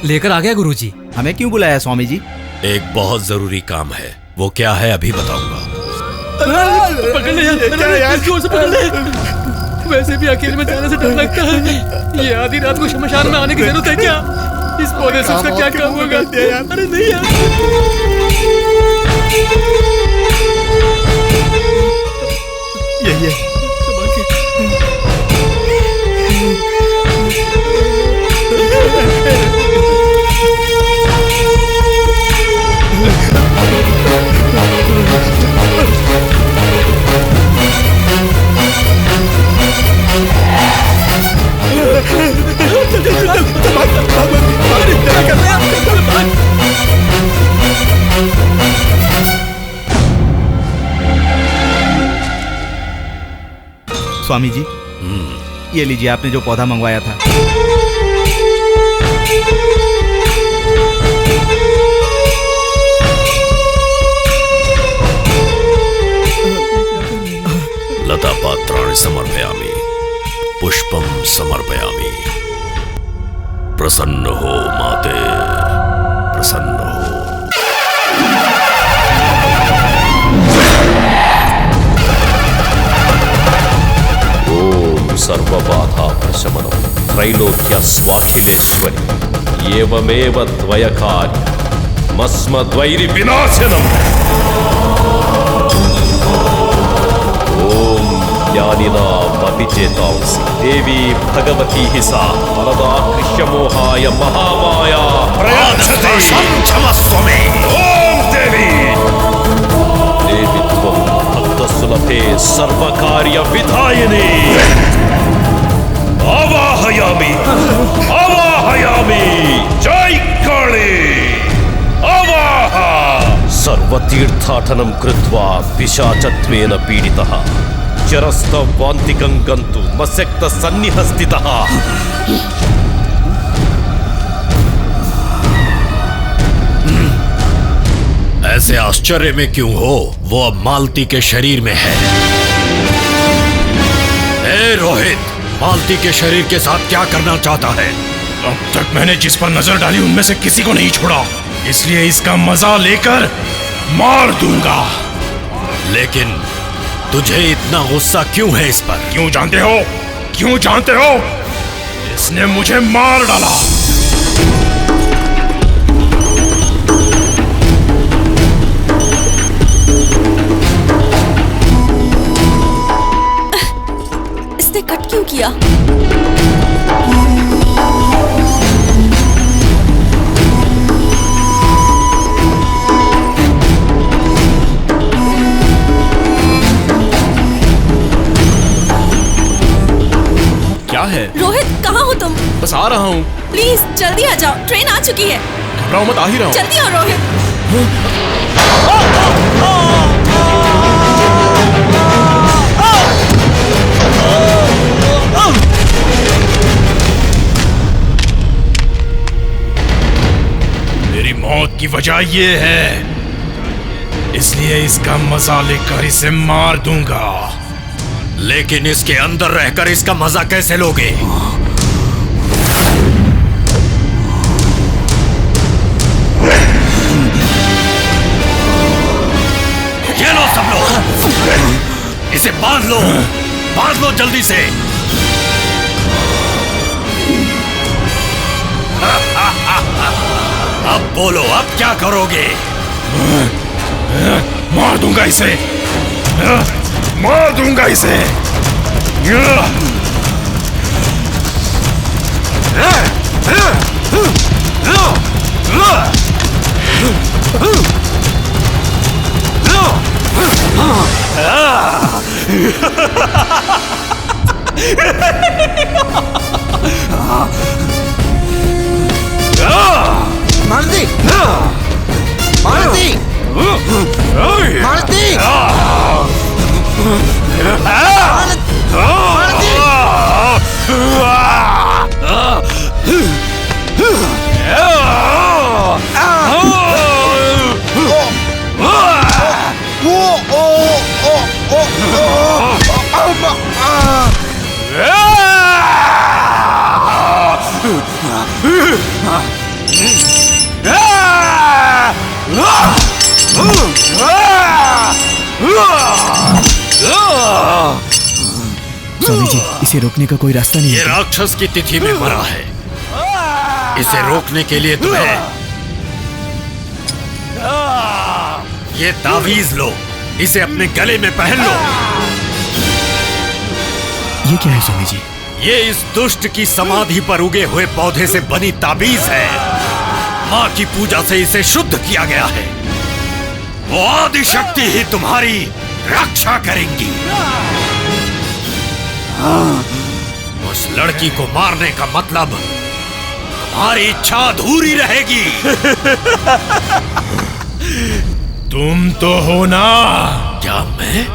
लेकर आ गया गुरुजी। हमें क्यों बुलाया स्वामी जी? एक बहुत जरूरी काम है। वो क्या है अभी बताऊंगा। पकड़ ले यार, जोर से पकड़ ले। वैसे भी अकेले में जाने से डर लगता है। ये आधी रात को शमशान में आने की जरूरत है क्या? इस पौधे से उसका क्या काम होगा? अरे नहीं यार। ये स्वामी जी, ये लीजिए आपने जो पौधा मंगवाया था। लता पात्राणि समर्पयामि, पुष्पम समर्पयामि। प्रसन्न हो माते, प्रसन्न हो। ओम सर्वबाधा प्रशमनम त्रैलोक्य स्वाखिलेश्वरी एवमेव द्वयकारि मस्मद्वैरि विनाशनम। ओम ज्ञानिनामपि चेतांसि देवी भगवती हि सा वरदा कृष्यमोहाय महामाया प्रयच्छति। क्षमस्व मे। ओम देवी देवी त्वं भक्तसुलभे सर्वकार्य विधायिनी। आवाहयामि आवाहयामि। जय काली। आवाह। सर्वतीर्थाटनं कृत्वा पिशाचत्वेन पीडितः चरस्तवान्तिकं गन्तुं मस्यक्तसन्निह स्थितः। ऐसे आश्चर्य में क्यों हो? वो अब मालती के शरीर में है। ए रोहित, मालती के शरीर के साथ क्या करना चाहता है? अब तक मैंने जिस पर नजर डाली उनमें से किसी को नहीं छोड़ा, इसलिए इसका मजा लेकर मार दूंगा। लेकिन तुझे इतना गुस्सा क्यों है इस पर? क्यों जानते हो? क्यों जानते हो? इसने मुझे मार डाला। इसने कट क्यों किया? है? रोहित, कहाँ हो तुम? बस आ रहा हूँ। प्लीज जल्दी आ जाओ, ट्रेन आ चुकी है। घबराओ मत, आ ही रहा हूँ। जल्दी आओ रोहित। मेरी मौत की वजह ये है, इसलिए इसका मजा लेकर इसे मार दूंगा। लेकिन इसके अंदर रहकर इसका मजा कैसे लोगे? ये लो सब लोग, इसे बांध लो जल्दी से। अब बोलो, अब क्या करोगे? मार दूंगा इसे, मार दूंगा इसे। मारुति! मारुति! मारुति! स्वामी जी, इसे रोकने का कोई रास्ता नहीं ये है? राक्षस की तिथि में मरा है, इसे रोकने के लिए तुम्हें ये तावीज लो, इसे अपने गले में पहन लो। ये क्या है स्वामी जी? ये इस दुष्ट की समाधि पर उगे हुए पौधे से बनी ताबीज है। माँ की पूजा से इसे शुद्ध किया गया है। वो आदि शक्ति ही तुम्हारी रक्षा करेंगी। उस लड़की को मारने का मतलब तुम्हारी इच्छा अधूरी रहेगी। तुम तो हो ना? क्या मैं?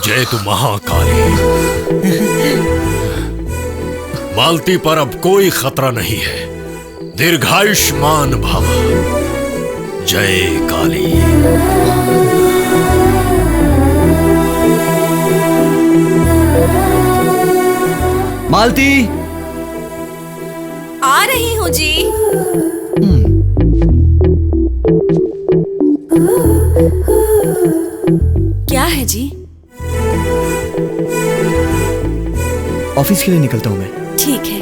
जय तु महाकाली। मालती पर अब कोई खतरा नहीं है। दीर्घायुष्मान भव। जय काली। मालती आ रही हूँ जी। क्या है जी? ऑफिस के लिए निकलता हूँ मैं। ठीक है,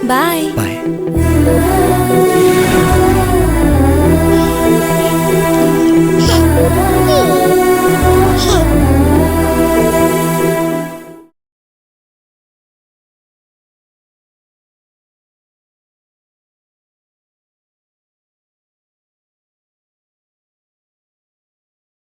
बाय। बाय।